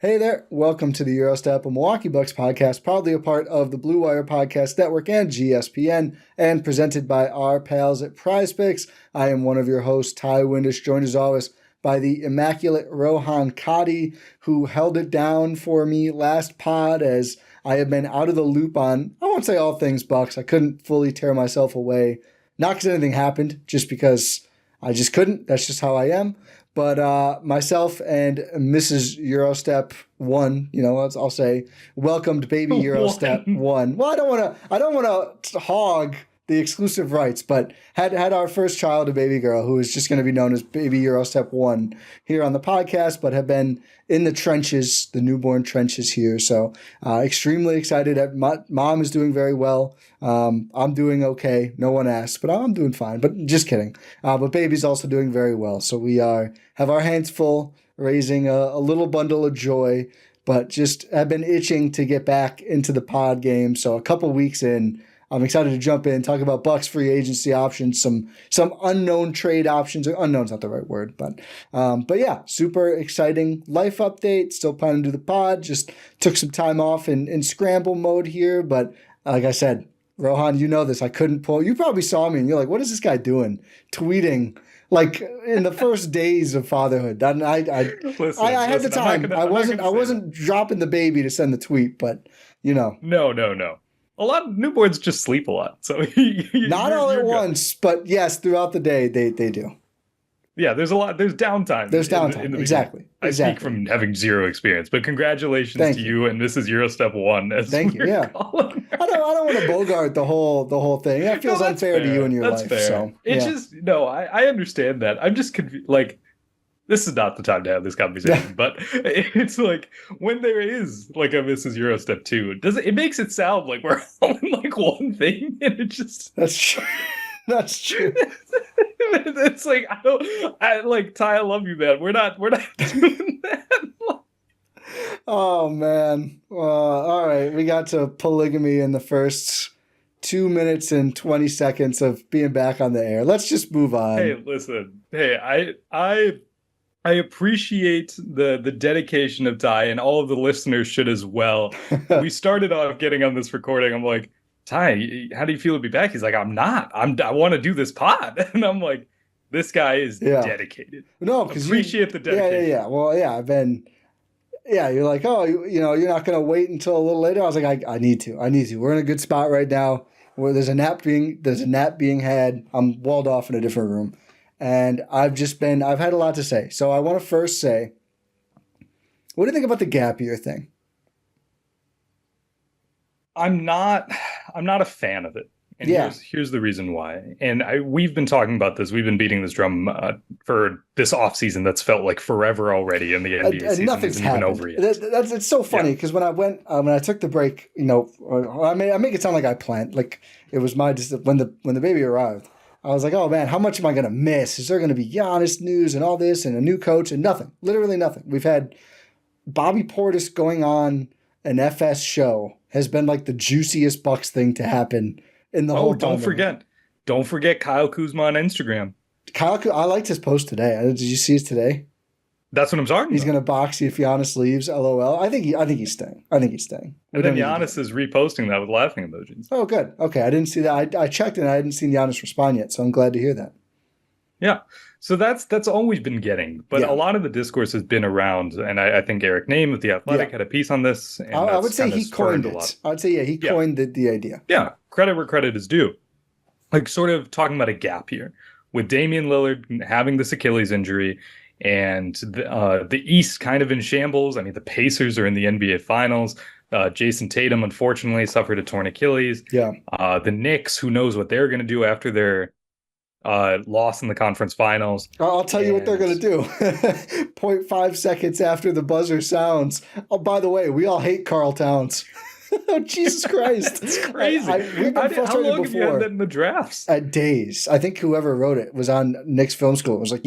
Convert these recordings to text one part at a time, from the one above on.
Hey there, welcome to the Gyro Step, a Milwaukee Bucks podcast, proudly a part of the Blue Wire Podcast Network and GSPN, and presented by our pals at PrizePicks. I am one of your hosts, Ti Windisch, joined as always by the immaculate Rohan Katti, who held it down for me last pod as I have been out of the loop on, I won't say all things Bucks. I couldn't fully tear myself away. Not because anything happened, just because I just couldn't. That's just how I am. But myself and Mrs. Gyro Step 1, I'll say, welcomed baby Gyro Step 1. Well, I don't want to hog the exclusive rights, but had our first child, a baby girl, who is just going to be known as baby Gyro Step 1 here on the podcast, but have been in the trenches, the newborn trenches here. So extremely excited. Mom is doing very well. I'm doing okay. No one asked, but I'm doing fine. But just kidding. But baby's also doing very well. So we have our hands full, raising a little bundle of joy, but just have been itching to get back into the pod game. So a couple weeks in, I'm excited to jump in, talk about Bucks free agency options, some unknown trade options. Unknown's not the right word, but yeah, super exciting life update. Still planning to do the pod. Just took some time off in scramble mode here, but like I said, Rohan, you know this. I couldn't pull. You probably saw me, and you're like, "What is this guy doing?" Tweeting like in the first days of fatherhood. I had the time. I wasn't dropping the baby to send the tweet, but No. A lot of newborns just sleep a lot, so not all at once, but yes, throughout the day they do. Yeah, there's downtime. There's downtime. In the exactly. I speak from having zero experience, but congratulations to you and this is Gyro Step 1. Thank you. Yeah. I don't want to bogart the whole thing. That feels unfair to you in your life. Fair. So it's just I understand that. I'm just confused. Like, this is not the time to have this conversation, but it's like when there is like a Mrs. Gyro Step 2, it makes it sound like we're all in like one thing, and it just that's true. That's true. It's like Ty, I love you, man. We're not doing that. Oh man. All right. We got to polygamy in the first 2 minutes and 20 seconds of being back on the air. Let's just move on. Hey, listen. Hey, I appreciate the dedication of Ty, and all of the listeners should as well. We started off getting on this recording. I'm like, Ty, how do you feel to be back? He's like, I want to do this pod. And I'm like, this guy is dedicated. No, because appreciate the dedication. Yeah. Well, yeah, I've been. Yeah, you're like, oh, you're not going to wait until a little later. I was like, I need to. We're in a good spot right now where there's a nap being had. I'm walled off in a different room. And I've had a lot to say. So I want to first say, what do you think about the gap year thing? I'm not a fan of it. And here's the reason why. And we've been talking about this. We've been beating this drum for this offseason that's felt like forever already in the NBA season. Nothing's isn't even over yet. It's so funny because when I took the break, I make it sound like I planned. Like it was when the baby arrived. I was like, oh man, how much am I going to miss? Is there going to be Giannis news and all this and a new coach and nothing? Literally nothing. We've had Bobby Portis going on an FS show has been like the juiciest Bucks thing to happen in the whole time. Don't forget Kyle Kuzma on Instagram. I liked his post today. Did you see it today? That's what I'm talking about. He's going to box you if Giannis leaves. LOL. I think he's staying. And then Giannis is reposting that with laughing emojis. Oh, good. Okay, I didn't see that. I checked and I hadn't seen Giannis respond yet, so I'm glad to hear that. Yeah. So that's always been getting, but a lot of the discourse has been around, and I think Eric Name of The Athletic had a piece on this. And I would say he coined it. I would say, he coined the idea. Yeah, credit where credit is due. Like sort of talking about a gap here with Damian Lillard having this Achilles injury and the East kind of in shambles. I mean, the Pacers are in the NBA Finals. Jason Tatum, unfortunately, suffered a torn Achilles. Yeah. The Knicks, who knows what they're going to do after their loss in the conference finals. I'll tell you what they're going to do. 0.5 seconds after the buzzer sounds. Oh, by the way, we all hate Karl Towns. Oh, Jesus Christ. It's crazy. We've been frustrated how long before. Have you had that in the drafts? Days. I think whoever wrote it was on Knicks Film School. It was like,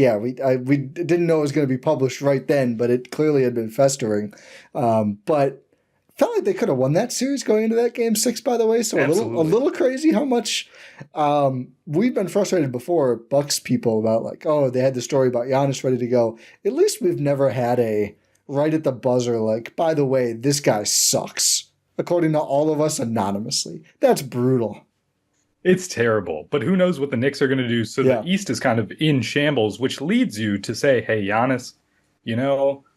we didn't know it was going to be published right then, but it clearly had been festering. But felt like they could have won that series going into that game 6, by the way. So a little crazy how much we've been frustrated before, Bucks people, about like, oh, they had the story about Giannis ready to go. At least we've never had a right at the buzzer, like, by the way, this guy sucks, according to all of us anonymously. That's brutal. It's terrible, but who knows what the Knicks are going to do. So Yeah. the East is kind of in shambles, which leads you to say, hey, Giannis,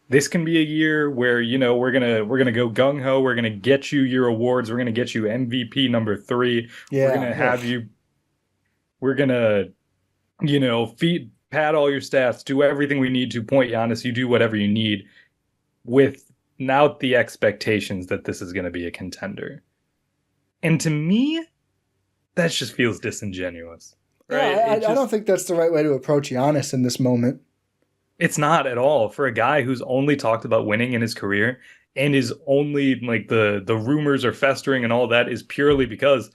this can be a year where, we're gonna go gung ho. We're gonna get you your awards. We're gonna get you MVP number 3. Yeah. We're gonna have you. We're gonna, pad all your stats, do everything we need to. Point Giannis, you do whatever you need, without the expectations that this is going to be a contender. And to me, that just feels disingenuous. Right? Yeah, I don't think that's the right way to approach Giannis in this moment. It's not at all for a guy who's only talked about winning in his career and is only like the rumors are festering and all that is purely because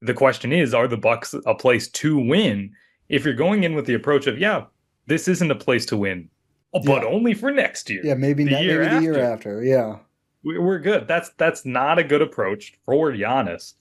the question is, are the Bucks a place to win? If you're going in with the approach of, this isn't a place to win, but only for next year. Yeah, maybe the year after. Yeah. We're good. That's not a good approach for Giannis.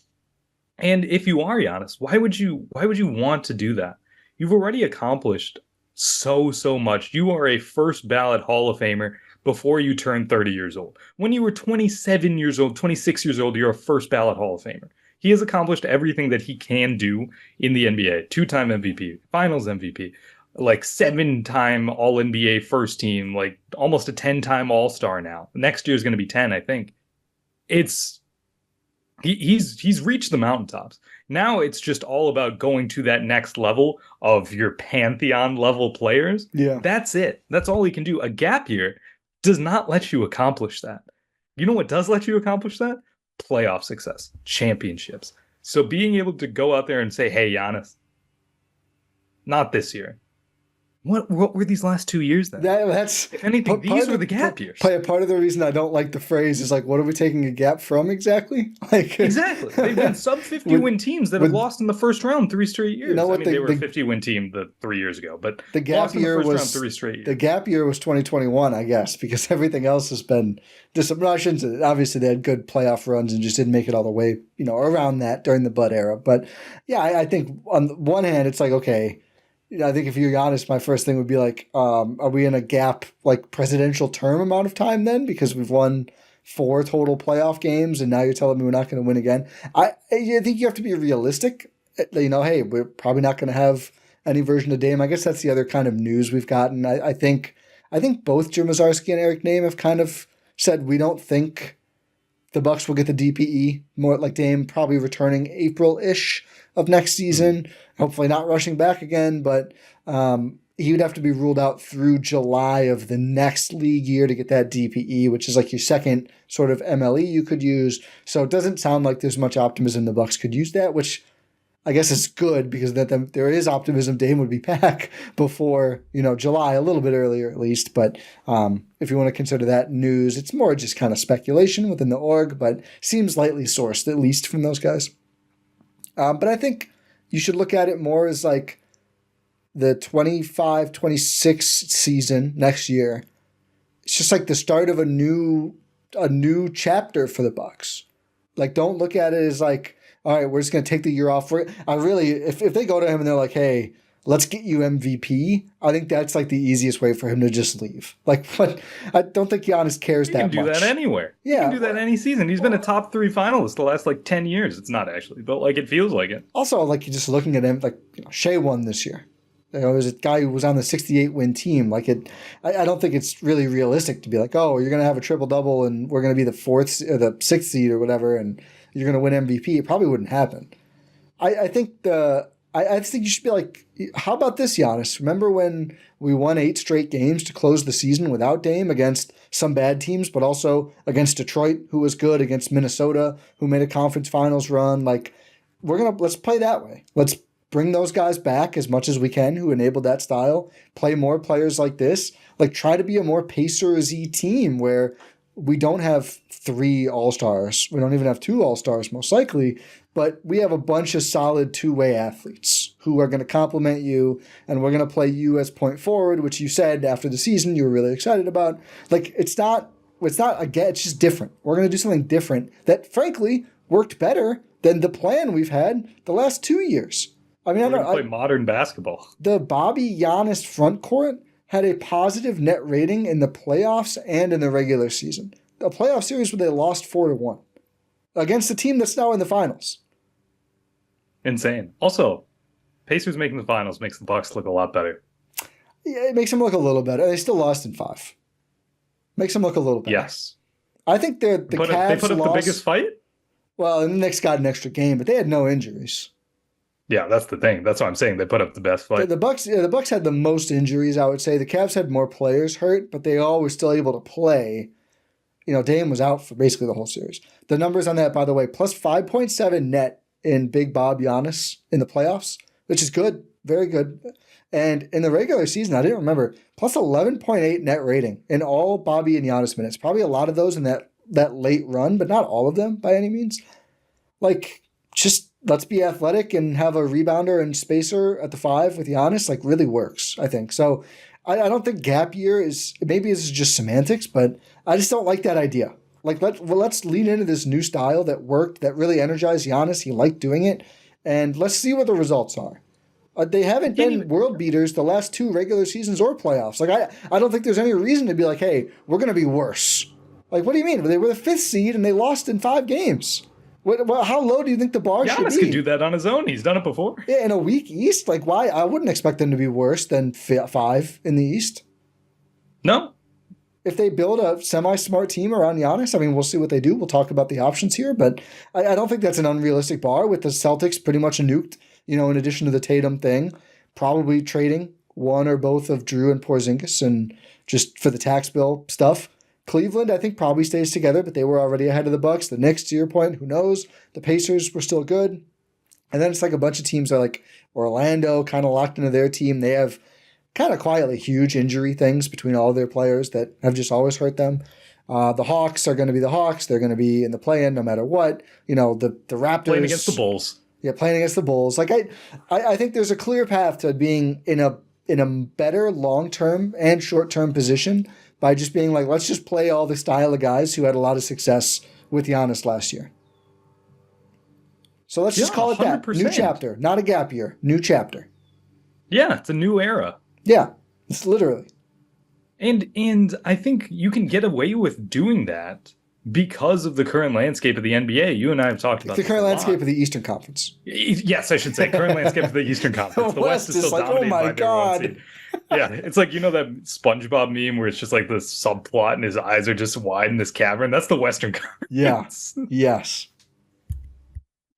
And if you are Giannis, why would you want to do that? You've already accomplished so much. You are a first ballot Hall of Famer before you turn 30 years old. When you were 27 years old, 26 years old, you're a first ballot Hall of Famer. He has accomplished everything that he can do in the NBA. 2-time MVP, Finals MVP, like 7-time All-NBA first team, like almost a 10-time All-Star now. Next year is going to be 10, I think. He's reached the mountaintops. Now it's just all about going to that next level of your pantheon level players. Yeah. That's it. That's all he can do. A gap year does not let you accomplish that. You know what does let you accomplish that? Playoff success, championships. So being able to go out there and say, hey, Giannis, not this year. What were these last 2 years then? That's if anything, these were the gap years. Part of the reason I don't like the phrase is like, what are we taking a gap from exactly? Like exactly, they've been sub 50 win teams that have lost in the first round 3 straight years. They were a 50 win team 3 years ago, but the gap year was 3 straight years. The gap year was 2021, I guess, because everything else has been disappointing. Obviously, they had good playoff runs and just didn't make it all the way, around that during the Bud era. But yeah, I think on the one hand, it's like, okay. I think if you're Giannis, my first thing would be like, are we in a gap, like presidential term amount of time then? Because we've won 4 total playoff games and now you're telling me we're not going to win again. I think you have to be realistic. Hey, we're probably not going to have any version of Dame. I guess that's the other kind of news we've gotten. I think both Jim Ozarski and Eric Name have kind of said we don't think the Bucks will get the DPE. More like Dame probably returning April-ish of next season. Hopefully not rushing back again, but he would have to be ruled out through July of the next league year to get that DPE, which is like your second sort of MLE you could use. So it doesn't sound like there's much optimism the Bucks could use that, which I guess is good because there is optimism Dame would be back before, July, a little bit earlier at least. But if you want to consider that news, it's more just kind of speculation within the org, but seems lightly sourced, at least from those guys. But I think you should look at it more as like the 25-26 season next year. It's just like the start of a new chapter for the Bucks. Like, don't look at it as like, all right, we're just going to take the year off. If they go to him and they're like, hey, let's get you MVP, I think that's like the easiest way for him to just leave. Like, but I don't think Giannis cares that much. You can do that anywhere. Yeah. You can do that any season. He's been a top 3 finalist the last 10 years. It's not actually, but it feels like it. Also, you're just looking at him, Shea won this year. There's a guy who was on the 68-win team. I don't think it's really realistic to be like, oh, you're going to have a triple-double and we're going to be the 4th or the 6th seed or whatever, and you're going to win MVP. It probably wouldn't happen. I think you should be like, how about this, Giannis? Remember when we won 8 straight games to close the season without Dame against some bad teams, but also against Detroit, who was good, against Minnesota, who made a conference finals run? Let's play that way. Let's bring those guys back as much as we can who enabled that style, play more players like this, try to be a more Pacers-y team where we don't have 3 All-Stars. We don't even have 2 All-Stars, most likely, but we have a bunch of solid two-way athletes who are going to complement you, and we're going to play you as point forward, which you said after the season you were really excited about. It's just different. We're going to do something different that, frankly, worked better than the plan we've had the last 2 years. I mean, we're going to play modern basketball. The Bobby Giannis front court had a positive net rating in the playoffs and in the regular season. A playoff series where they lost 4-1 against a team that's now in the finals. Insane. Also, Pacers making the finals makes the Bucks look a lot better. Yeah, it makes them look a little better. They still lost in 5. Makes them look a little better. Yes. I think the Cavs they put up lost, the biggest fight? Well, and the Knicks got an extra game, but they had no injuries. Yeah, that's the thing. That's what I'm saying. They put up the best fight. The Bucks had the most injuries, I would say. The Cavs had more players hurt, but they all were still able to play. Dame was out for basically the whole series. The numbers on that, by the way, plus 5.7 net in Big Bob Giannis in the playoffs, which is good, very good. And in the regular season, I didn't remember, plus 11.8 net rating in all Bobby and Giannis minutes. Probably a lot of those in that late run, but not all of them by any means. Just let's be athletic and have a rebounder and spacer at the 5 with Giannis, really works, I think. So I don't think gap year maybe this is just semantics, but I just don't like that idea. Let's lean into this new style that worked, that really energized Giannis. He liked doing it. And let's see what the results are. They haven't been world beaters the last 2 regular seasons or playoffs. I don't think there's any reason to be like, hey, we're going to be worse. What do you mean? They were the 5th seed and they lost in 5 games. How low do you think the bar should be? Giannis can do that on his own. He's done it before. Yeah, in a weak East? Why? I wouldn't expect them to be worse than 5 in the East. No. If they build a semi-smart team around Giannis, we'll see what they do. We'll talk about the options here, but I don't think that's an unrealistic bar with the Celtics pretty much nuked, in addition to the Tatum thing, probably trading one or both of Drew and Porzingis and just for the tax bill stuff. Cleveland, I think, probably stays together, but they were already ahead of the Bucks. The Knicks, to your point, who knows? The Pacers were still good. And then it's a bunch of teams are Orlando, kind of locked into their team. They have kind of quietly huge injury things between all of their players that have just always hurt them. The Hawks are going to be the Hawks. They're going to be in the play-in no matter what. The Raptors. Playing against the Bulls. Yeah, playing against the Bulls. I think there's a clear path to being in a better long-term and short-term position by just being let's just play all the style of guys who had a lot of success with Giannis last year. So let's just call it 100%. That. New chapter, not a gap year. New chapter. Yeah, it's a new era. Yeah, it's literally. And I think you can get away with doing that because of the current landscape of the NBA. You and I have talked about the current landscape of the Eastern Conference. Yes, I should say current landscape of the Eastern Conference. The West is still dominated by the one seed. Yeah, it's that SpongeBob meme where it's just the subplot and his eyes are just wide in this cavern. That's the Western Conference. Yeah. Yes.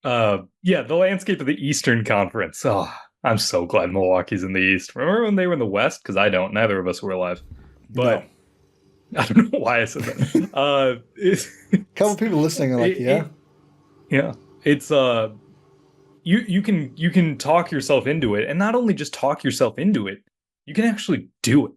The landscape of the Eastern Conference. Oh, I'm so glad Milwaukee's in the East. Remember when they were in the West? Because I don't. Neither of us were alive. But no. I don't know why I said that. A couple people listening are yeah. It's you can talk yourself into it, and not only just talk yourself into it, you can actually do it,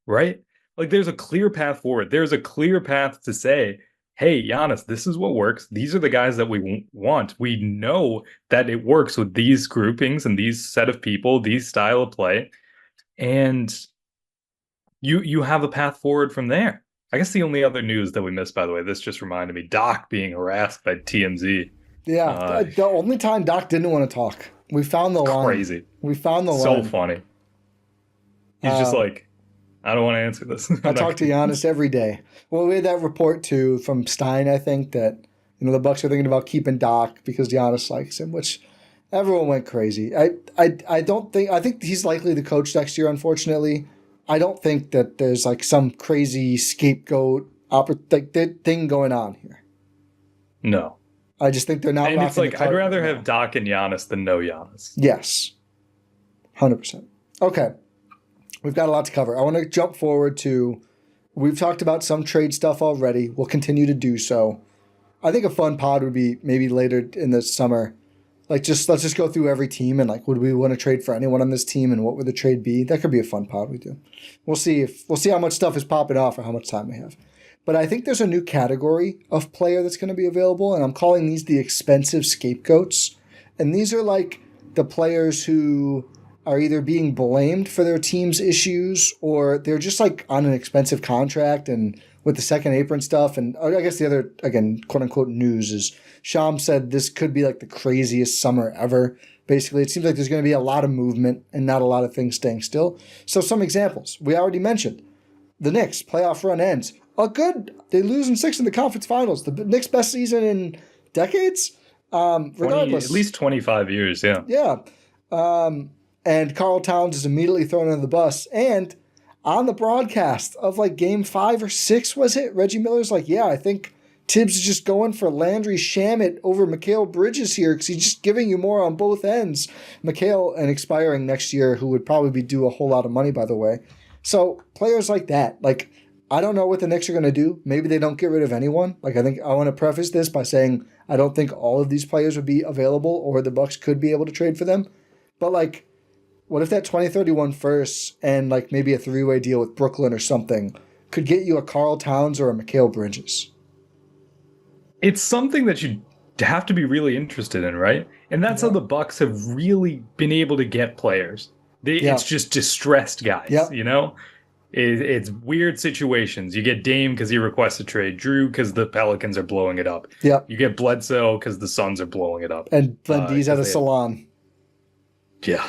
right? There's a clear path forward. There's a clear path to say, hey, Giannis, this is what works. These are the guys that we want. We know that it works with these groupings and these set of people, these style of play. And you have a path forward from there. I guess the only other news that we missed, by the way, this just reminded me, Doc being harassed by TMZ. Yeah, the only time Doc didn't want to talk. We found the line. Crazy. We found the line. So funny. He's just I don't want to answer this. I talk to Giannis every day. Well, we had that report too from Stein, I think, that the Bucks are thinking about keeping Doc because Giannis likes him, which everyone went crazy. I think he's likely the coach next year, unfortunately. I don't think that there's some crazy scapegoat thing going on here. No. I just think they're not. And it's I'd rather have Doc and Giannis than no Giannis. Yes. 100%. Okay. We've got a lot to cover. I want to jump forward to, we've talked about some trade stuff already. We'll continue to do so. I think a fun pod would be maybe later in the summer. Let's just go through every team and would we want to trade for anyone on this team and what would the trade be? That could be a fun pod we do. We'll see how much stuff is popping off or how much time we have. But I think there's a new category of player that's going to be available, and I'm calling these the expensive scapegoats. And these are the players who are either being blamed for their team's issues or they're just on an expensive contract and with the second apron stuff. And I guess the other, again, quote unquote news is Sham said this could be like the craziest summer ever. Basically, it seems like there's going to be a lot of movement and not a lot of things staying still. So some examples. We already mentioned the Knicks playoff run ends. They lose in 6 in the conference finals. The Knicks' best season in decades. Regardless, at least 25 years, yeah. Yeah. And Karl Towns is immediately thrown under the bus. And on the broadcast of like game 5 or 6, was it? Reggie Miller's like, yeah, I think Tibbs is just going for Landry Shamet over Mikal Bridges here because he's just giving you more on both ends. Mikal, and expiring next year, who would probably be due a whole lot of money, by the way. So players like that, like, I don't know what the Knicks are going to do. Maybe they don't get rid of anyone. Like, I think I want to preface this by saying I don't think all of these players would be available or the Bucks could be able to trade for them. But, like, what if that 2031 first and, like, maybe a 3-way deal with Brooklyn or something could get you a Karl Towns or a Mikal Bridges? It's something that you have to be really interested in, right? And that's how the Bucks have really been able to get players. It's just distressed guys, you know? It's weird situations. You get Dame because he requests a trade. Drew because the Pelicans are blowing it up. Yeah. You get Bledsoe because the Suns are blowing it up. And Blendy's at a salon. Yeah.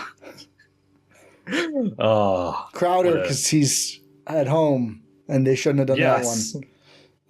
Crowder because he's at home and they shouldn't have done that one.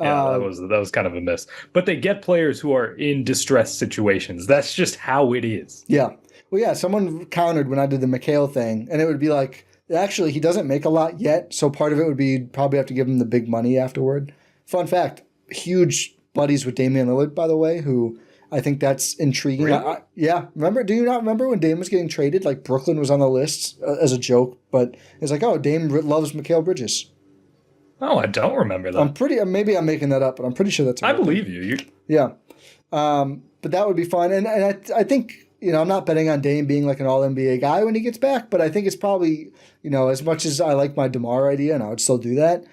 Yeah, that was kind of a miss. But they get players who are in distressed situations. That's just how it is. Yeah. Well, yeah, someone countered when I did the Mikal thing, and it would be like, actually, he doesn't make a lot yet, so part of it would be probably have to give him the big money afterward. Fun fact, huge buddies with Damian Lillard, by the way, who I think that's intriguing. Really? Do you not remember when Dame was getting traded? Like, Brooklyn was on the list as a joke, but it's like, oh, Dame loves Mikal Bridges. Oh, I don't remember that. Maybe I'm making that up, but I'm pretty sure that's. I believe you. Yeah, but that would be fun, and I think, you know, I'm not betting on Dame being like an All NBA guy when he gets back, but I think it's probably, you know, as much as I like my DeMar idea, and I would still do that.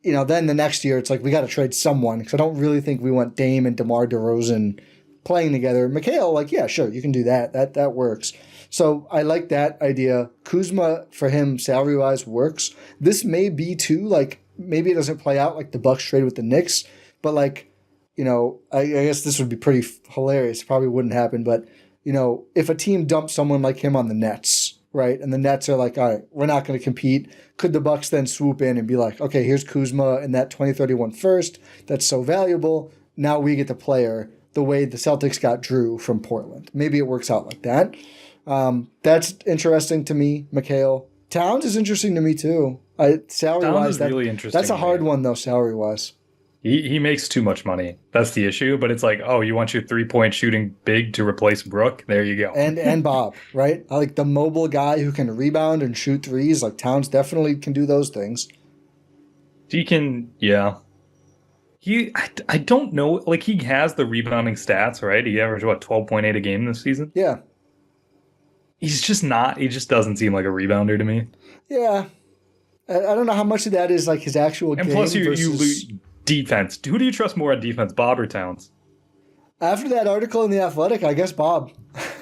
You know, then the next year it's like we got to trade someone because I don't really think we want Dame and DeMar DeRozan playing together. Mikal, like, yeah, sure, you can do that. That works. So I like that idea. Kuzma for him salary wise works. This may be too like. Maybe it doesn't play out like the Bucks trade with the Knicks, but like, you know, I guess this would be pretty hilarious. It probably wouldn't happen, but, you know, if a team dumps someone like him on the Nets, right, and the Nets are like, all right, we're not going to compete, could the Bucks then swoop in and be like, okay, here's Kuzma and that 2031 first, that's so valuable, now we get the player the way the Celtics got Drew from Portland. Maybe it works out like that. That's interesting to me, Mikal. Towns is interesting to me too. Salary-wise, really interesting. That's a hard one though, salary-wise. He makes too much money. That's the issue. But it's like, oh, you want your 3-point shooting big to replace Brook? There you go. And Bob, right? I like the mobile guy who can rebound and shoot threes. Like Towns definitely can do those things. He can, yeah. I don't know. Like, he has the rebounding stats, right? He averaged, 12.8 a game this season? Yeah. He's just not. He just doesn't seem like a rebounder to me. Yeah. I don't know how much of that is like his actual game. And plus, you lose defense. Who do you trust more on defense, Bob or Towns? After that article in The Athletic, I guess Bob.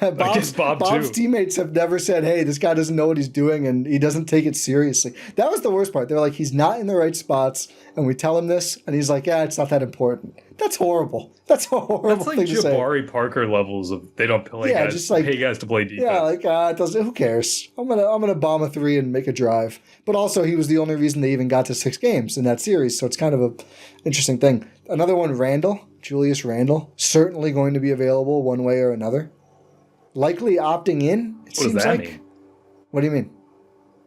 I guess Bob's too. teammates have never said, hey, this guy doesn't know what he's doing and he doesn't take it seriously. That was the worst part. They're like, he's not in the right spots, and we tell him this, and he's like, yeah, it's not that important. That's horrible. That's a horrible thing to say. That's like Jabari Parker levels of they don't play guys, just like, pay guys to play defense. Yeah, like, it doesn't, who cares? I'm gonna bomb a 3 and make a drive. But also, he was the only reason they even got to 6 games in that series, so it's kind of a interesting thing. Another one, Julius Randle, certainly going to be available one way or another. Likely opting in. What does that mean? What do you mean?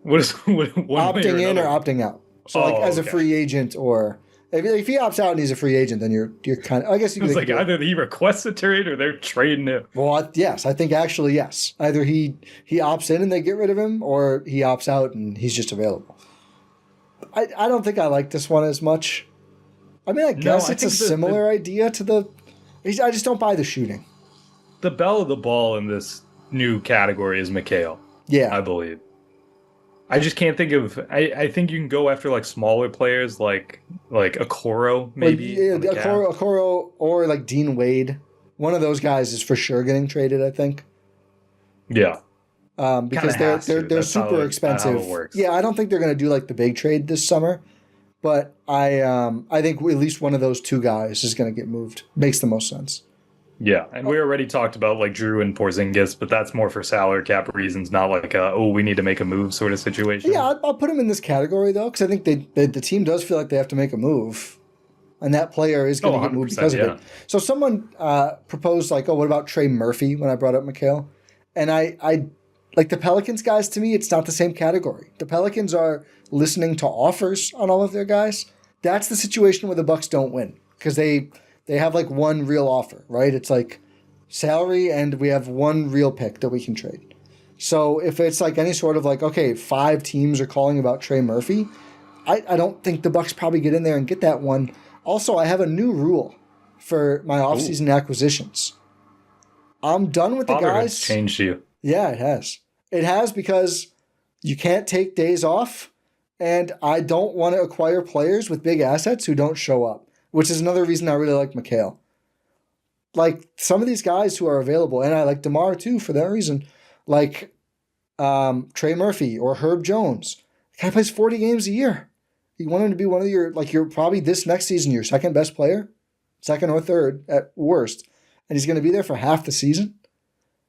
What is opting in or opting out? So as a free agent, or if he opts out and he's a free agent, then you're kind of. I guess you could. It's like either he requests a trade or they're trading him. Well, yes, I think actually yes. Either he opts in and they get rid of him, or he opts out and he's just available. I don't think I like this one as much. I mean, I guess it's a similar idea to the. I just don't buy the shooting. The belle of the ball in this new category is Mikal. Yeah, I believe. I just can't think of. I think you can go after like smaller players like Okoro maybe. Okoro or like Dean Wade. One of those guys is for sure getting traded, I think. Yeah. Because they're super expensive. Yeah, I don't think they're going to do like the big trade this summer. But I think at least one of those two guys is going to get moved. Makes the most sense. Yeah, and we already talked about like Drew and Porzingis, but that's more for salary cap reasons, not like we need to make a move sort of situation. Yeah, I'll put him in this category though, because I think the team does feel like they have to make a move, and that player is going to get moved because of it. So someone proposed like, what about Trey Murphy when I brought up Mikal? And I like the Pelicans guys. To me, it's not the same category. The Pelicans are listening to offers on all of their guys. That's the situation where the Bucks don't win because they have like one real offer, right? It's like salary and we have one real pick that we can trade. So if it's like any sort of like, okay, 5 teams are calling about Trey Murphy, I don't think the Bucks probably get in there and get that one. Also, I have a new rule for my offseason acquisitions. I'm done with the guys. Changed you. Yeah, it has. It has because you can't take days off, and I don't want to acquire players with big assets who don't show up, which is another reason I really like Mikal. Like some of these guys who are available, and I like DeMar too for that reason, like Trey Murphy or Herb Jones. The guy plays 40 games a year. You want him to be one of you're probably this next season your second best player, second or third at worst, and he's going to be there for half the season.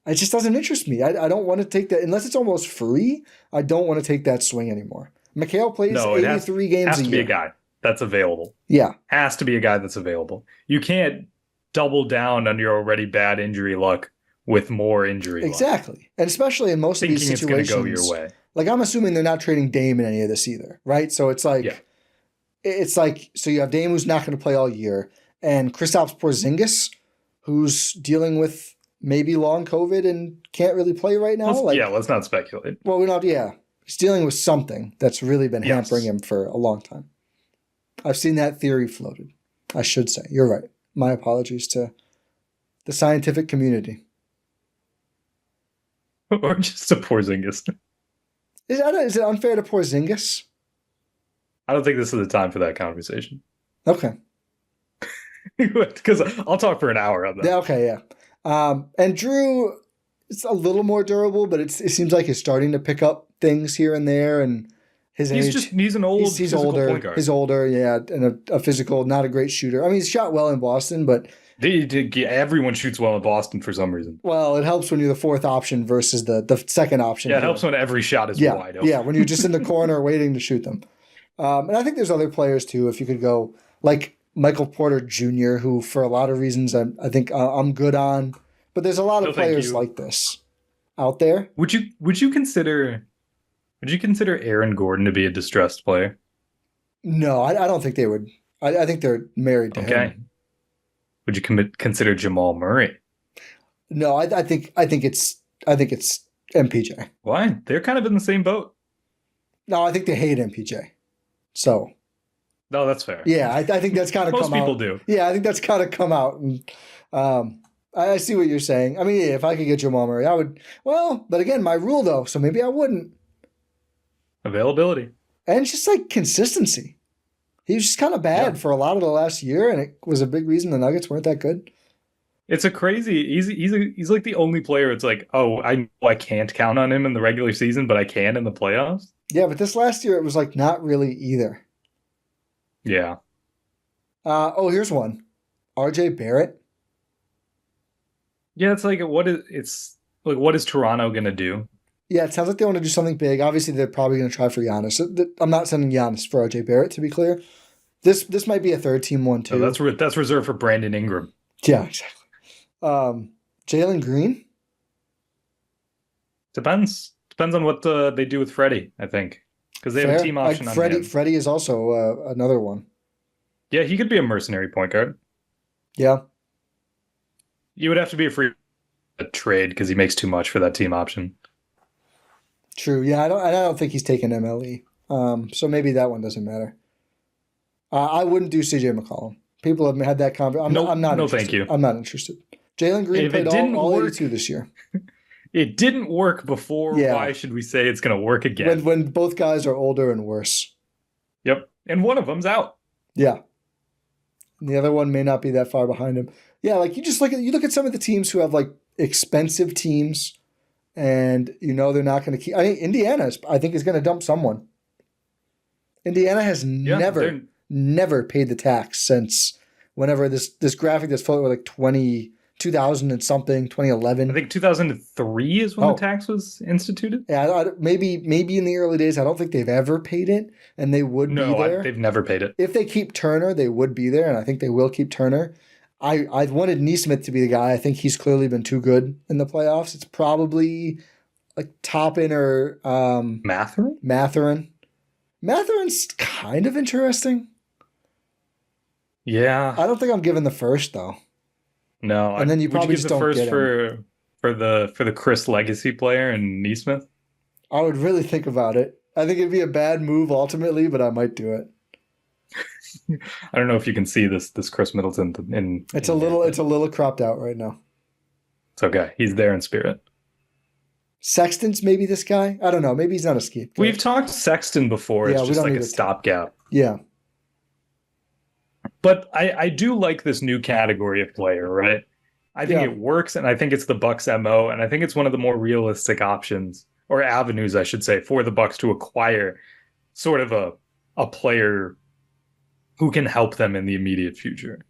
It just doesn't interest me. I don't want to take that unless it's almost free. I don't want to take that swing anymore. Mikal plays 83 games a year. Has to be a guy that's available. Yeah. Has to be a guy that's available. You can't double down on your already bad injury luck with more injury luck. Exactly. And especially in most of these situations. It's going to go your way. Like I'm assuming they're not trading Dame in any of this either, right? So it's like, so you have Dame who's not going to play all year and Kristaps Porzingis who's dealing with maybe long COVID and can't really play right now. Let's not speculate. Well, he's dealing with something that's really been hampering him for a long time. I've seen that theory floated. I should say. You're right. My apologies to the scientific community. Or just to Porzingis. Is it unfair to Porzingis? I don't think this is the time for that conversation. Okay. Because I'll talk for an hour on that. Yeah, okay, yeah. And Drew, it's a little more durable, but it seems like he's starting to pick up things here and there, and his age. He's an old he's older. Point guard. He's older, yeah, and a physical, not a great shooter. I mean, he's shot well in Boston, but everyone shoots well in Boston for some reason. Well, it helps when you're the fourth option versus the second option. Yeah, it helps when every shot is wide open. Yeah, when you're just in the corner waiting to shoot them. And I think there's other players too. If you could go like Michael Porter Jr., who for a lot of reasons I think I'm good on, but there's a lot of players like this out there. Would you consider Aaron Gordon to be a distressed player? No, I don't think they would. I think they're married to him. Would you consider Jamal Murray? No, I think it's MPJ. Why? They're kind of in the same boat. No, I think they hate MPJ. So. No, that's fair. Yeah, I think that's kind of come out. Most people do. Yeah, I think that's kind of come out. And, I see what you're saying. I mean, if I could get Jamal Murray, I would. Well, but again, my rule though, so maybe I wouldn't. Availability. And it's just like consistency. He was just kind of bad for a lot of the last year, and it was a big reason the Nuggets weren't that good. It's a crazy. He's like the only player. It's like, I can't count on him in the regular season, but I can in the playoffs. Yeah, but this last year it was like not really either. Yeah. Here's one. RJ Barrett. Yeah, it's like what is Toronto gonna do? Yeah, it sounds like they want to do something big. Obviously, they're probably going to try for Giannis. I'm not sending Giannis for RJ Barrett, to be clear. This might be a third team one too. No, that's reserved for Brandon Ingram. Yeah, exactly. Jalen Green. Depends on what they do with Freddie. I think because they have a team option on him. Freddie is also another one. Yeah, he could be a mercenary point guard. Yeah. You would have to be a trade because he makes too much for that team option. True. Yeah, I don't think he's taking MLE. So maybe that one doesn't matter. I wouldn't do CJ McCollum. People have had that conversation. I'm not. No, thank you. I'm not interested. Jalen Green played all 82 this year. It didn't work before. Yeah. Why should we say it's going to work again? When both guys are older and worse. Yep, and one of them's out. Yeah, and the other one may not be that far behind him. Yeah, like you look at some of the teams who have like expensive teams. And they're not going to keep. I think Indiana is going to dump someone. Indiana has never paid the tax since whenever this graphic that's floating like 2000 and something, 2011. I think 2003 is when the tax was instituted. Yeah, maybe in the early days. I don't think they've ever paid it, and they would be there. They've never paid it. If they keep Turner, they would be there, and I think they will keep Turner. I wanted Neesmith to be the guy. I think he's clearly been too good in the playoffs. It's probably like Toppin or Matherin. Matherin's kind of interesting. Yeah. I don't think I'm giving the first though. No. And then you probably just don't get him. for the Chris Legacy player and Neesmith. I would really think about it. I think it'd be a bad move ultimately, but I might do it. I don't know if you can see this Chris Middleton in. It's a little cropped out right now. It's okay. He's there in spirit. Sexton's maybe this guy. I don't know. Maybe he's not a scapegoat. We've talked Sexton before. It's just like a stopgap. Yeah. But I do like this new category of player, right? I think it works, and I think it's the Bucks' MO, and I think it's one of the more realistic options, or avenues, I should say, for the Bucks to acquire sort of a player who can help them in the immediate future.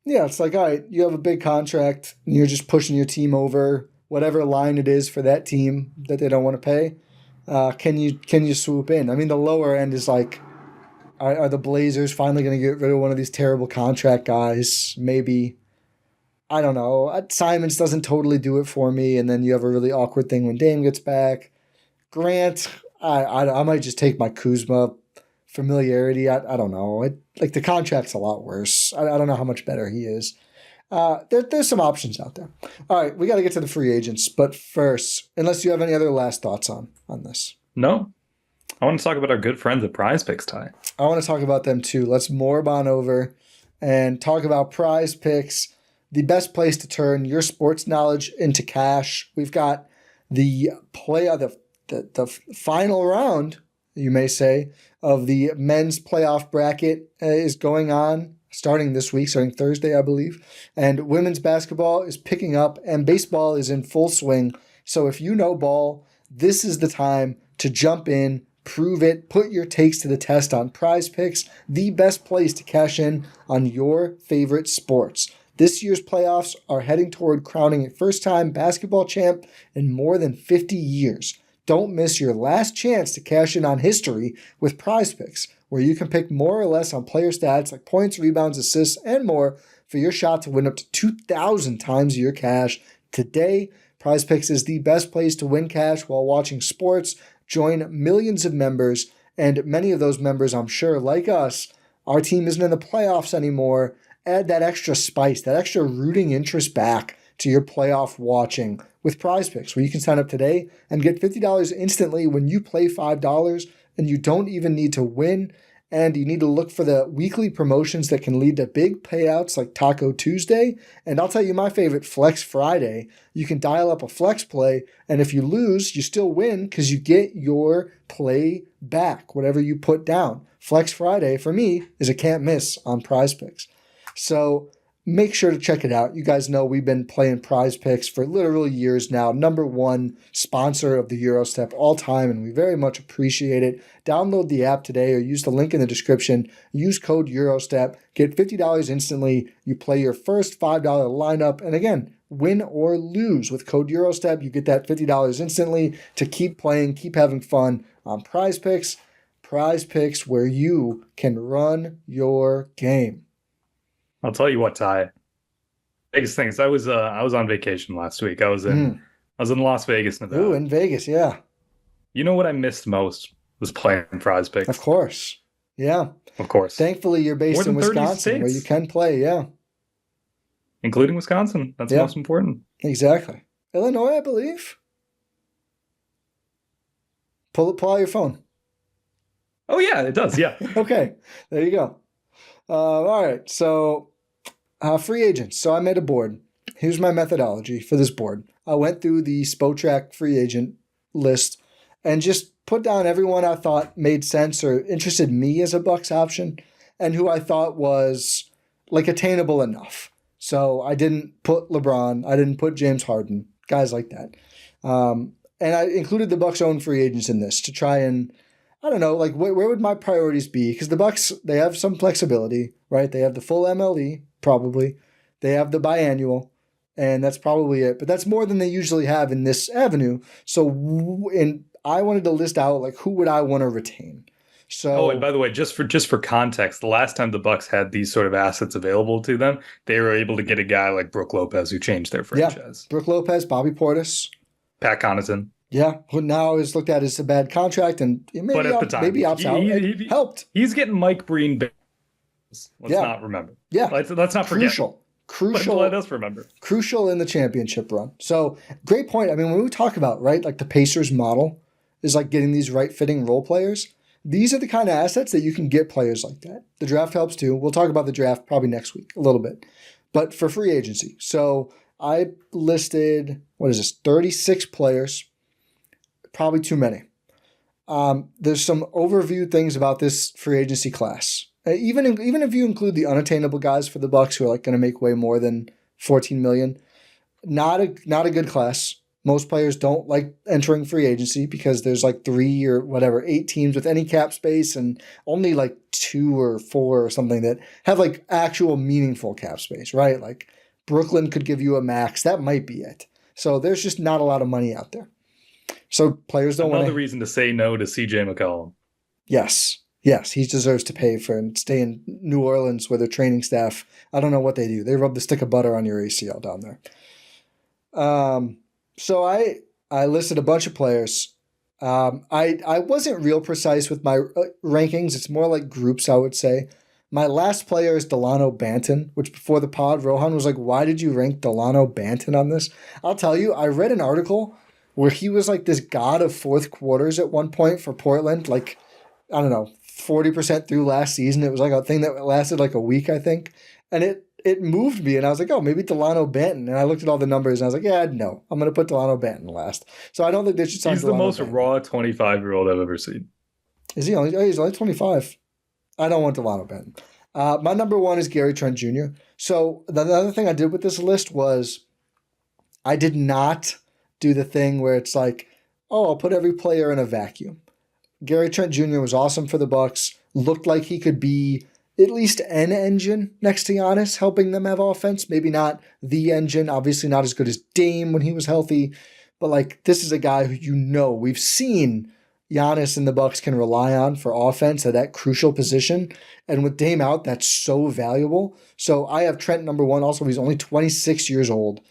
Yeah, it's like, all right, you have a big contract, and you're just pushing your team over whatever line it is for that team that they don't want to pay. Can you swoop in? I mean, the lower end is like, are the Blazers finally going to get rid of one of these terrible contract guys? Maybe. I don't know. Simons doesn't totally do it for me, and then you have a really awkward thing when Dame gets back. Grant, I might just take my Kuzma familiarity. I don't know. The contract's a lot worse. I don't know how much better he is. There's some options out there. All right, we got to get to the free agents. But first, unless you have any other last thoughts on this. No. I want to talk about our good friends at PrizePicks, Ty. I want to talk about them too. Let's morb on over and talk about PrizePicks, the best place to turn your sports knowledge into cash. We've got the final round, you may say, of the men's playoff bracket is going on, starting this week, starting Thursday, I believe. And women's basketball is picking up, and baseball is in full swing. So if you know ball, this is the time to jump in, prove it, put your takes to the test on PrizePicks, the best place to cash in on your favorite sports. This year's playoffs are heading toward crowning a first-time basketball champ in more than 50 years. Don't miss your last chance to cash in on history with PrizePicks, where you can pick more or less on player stats like points, rebounds, assists, and more for your shot to win up to 2,000 times your cash. Today, PrizePicks is the best place to win cash while watching sports. Join millions of members, and many of those members, I'm sure, like us, our team isn't in the playoffs anymore. Add that extra spice, that extra rooting interest back to your playoff watching with PrizePicks, where you can sign up today and get $50 instantly when you play $5, and you don't even need to win. And you need to look for the weekly promotions that can lead to big payouts like Taco Tuesday. And I'll tell you my favorite, Flex Friday. You can dial up a flex play, and if you lose, you still win because you get your play back, whatever you put down. Flex Friday, for me, is a can't miss on PrizePicks. So make sure to check it out. You guys know we've been playing PrizePicks for literal years now. Number one sponsor of the Gyro Step all time, and we very much appreciate it. Download the app today or use the link in the description. Use code GYROSTEP. Get $50 instantly. You play your first $5 lineup, and again, win or lose with code GYROSTEP. You get that $50 instantly to keep playing, keep having fun on PrizePicks. PrizePicks, where you can run your game. I'll tell you what, Ty. Biggest things. I was on vacation last week. I was in Las Vegas, Nevada. Ooh, in Vegas, yeah. You know what I missed most was playing PrizePicks. Of course, yeah. Of course. Thankfully, you're based in Wisconsin, where you can play, yeah. Including Wisconsin. That's most important. Exactly. Illinois, I believe. Pull out your phone. Oh yeah, it does. Yeah. Okay, there you go. All right, so free agents. So I made a board. Here's my methodology for this board. I went through the Spotrac free agent list and just put down everyone I thought made sense or interested me as a Bucks option and who I thought was like attainable enough. So I didn't put LeBron. I didn't put James Harden, guys like that. And I included the Bucks' own free agents in this to try and, I don't know, like where would my priorities be? Because the Bucks, they have some flexibility, right? They have the full MLE, probably. They have the biannual, and that's probably it. But that's more than they usually have in this avenue. So, and I wanted to list out like who would I want to retain. So, Oh, and by the way, just for context, the last time the Bucks had these sort of assets available to them, they were able to get a guy like Brook Lopez who changed their franchise. Brook Lopez, Bobby Portis, Pat Connaughton. Yeah, who now is looked at as a bad contract and but at the time, maybe opts out. It helped. He's getting Mike Breen. Let's not remember. Yeah. Let's not forget. Crucial. Let us remember. Crucial in the championship run. So great point. I mean, when we talk about, right, like the Pacers model is like getting these right fitting role players. These are the kind of assets that you can get players like that. The draft helps too. We'll talk about the draft probably next week a little bit. But for free agency. So I listed, 36 players. Probably too many. There's some overview things about this free agency class. Even if you include the unattainable guys for the Bucks who are like going to make way more than $14 million, not a good class. Most players don't like entering free agency because there's like 3 or whatever 8 teams with any cap space and only like 2 or 4 or something that have like actual meaningful cap space, right? Like Brooklyn could give you a max. That might be it. So there's just not a lot of money out there. So players don't want another reason to say no to CJ McCollum. Yes, he deserves to pay for and stay in New Orleans where their training staff, I don't know what they do. They rub the stick of butter on your ACL down there. So I listed a bunch of players. I wasn't real precise with my rankings. It's more like groups, I would say. My last player is Delano Banton, which before the pod, Rohan was like, why did you rank Delano Banton on this? I'll tell you, I read an article where he was like this god of fourth quarters at one point for Portland, like, I don't know, 40% through last season. It was like a thing that lasted like a week, I think. And it moved me, and I was like, oh, maybe Delano Banton. And I looked at all the numbers, and I was like, yeah, no, I'm going to put Delano Banton last. So I don't think they should sign Delano He's the most raw 25-year-old I've ever seen. Is he only? Oh, he's only 25. I don't want Delano Banton. My number 1 is Gary Trent Jr. So the other thing I did with this list was I did not do the thing where it's like, oh, I'll put every player in a vacuum. Gary Trent Jr. was awesome for the Bucks. Looked like he could be at least an engine next to Giannis, helping them have offense. Maybe not the engine. Obviously not as good as Dame when he was healthy. But like, this is a guy who we've seen Giannis and the Bucks can rely on for offense at that crucial position. And with Dame out, that's so valuable. So I have Trent number 1. Also, he's only 26 years old.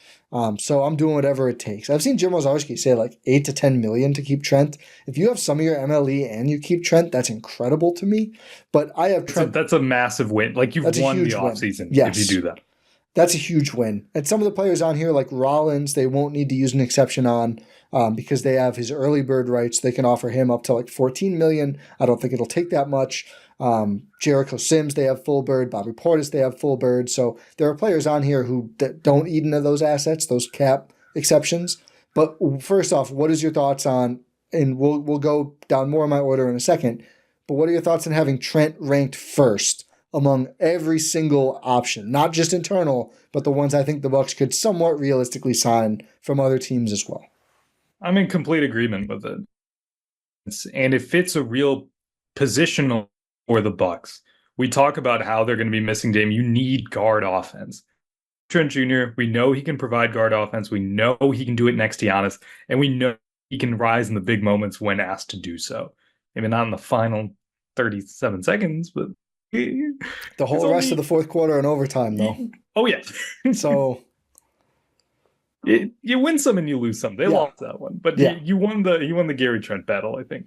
So I'm doing whatever it takes. I've seen Jim Ozarski say like 8 to 10 million to keep Trent. If you have some of your MLE and you keep Trent, that's incredible to me. But I have Trent. That's a massive win. Like you've won the offseason if you do that. That's a huge win. And some of the players on here, like Rollins, they won't need to use an exception on because they have his early bird rights. They can offer him up to like 14 million. I don't think it'll take that much. Jericho Sims, they have full bird. Bobby Portis, they have full bird. So there are players on here who don't eat into those assets, those cap exceptions. But first off, what is your thoughts on, and we'll go down more in my order in a second, but what are your thoughts on having Trent ranked first among every single option, not just internal, but the ones I think the Bucks could somewhat realistically sign from other teams as well? I'm in complete agreement with it. And it fits a real positional for the Bucks. We talk about how they're going to be missing Dame. You need guard offense. Trent Jr., we know he can provide guard offense. We know he can do it next to Giannis. And we know he can rise in the big moments when asked to do so. Maybe not in the final 37 seconds, but the whole rest of the fourth quarter and overtime, though. Oh, yeah. So you win some and you lose some. They lost that one. But you won the Gary Trent battle, I think.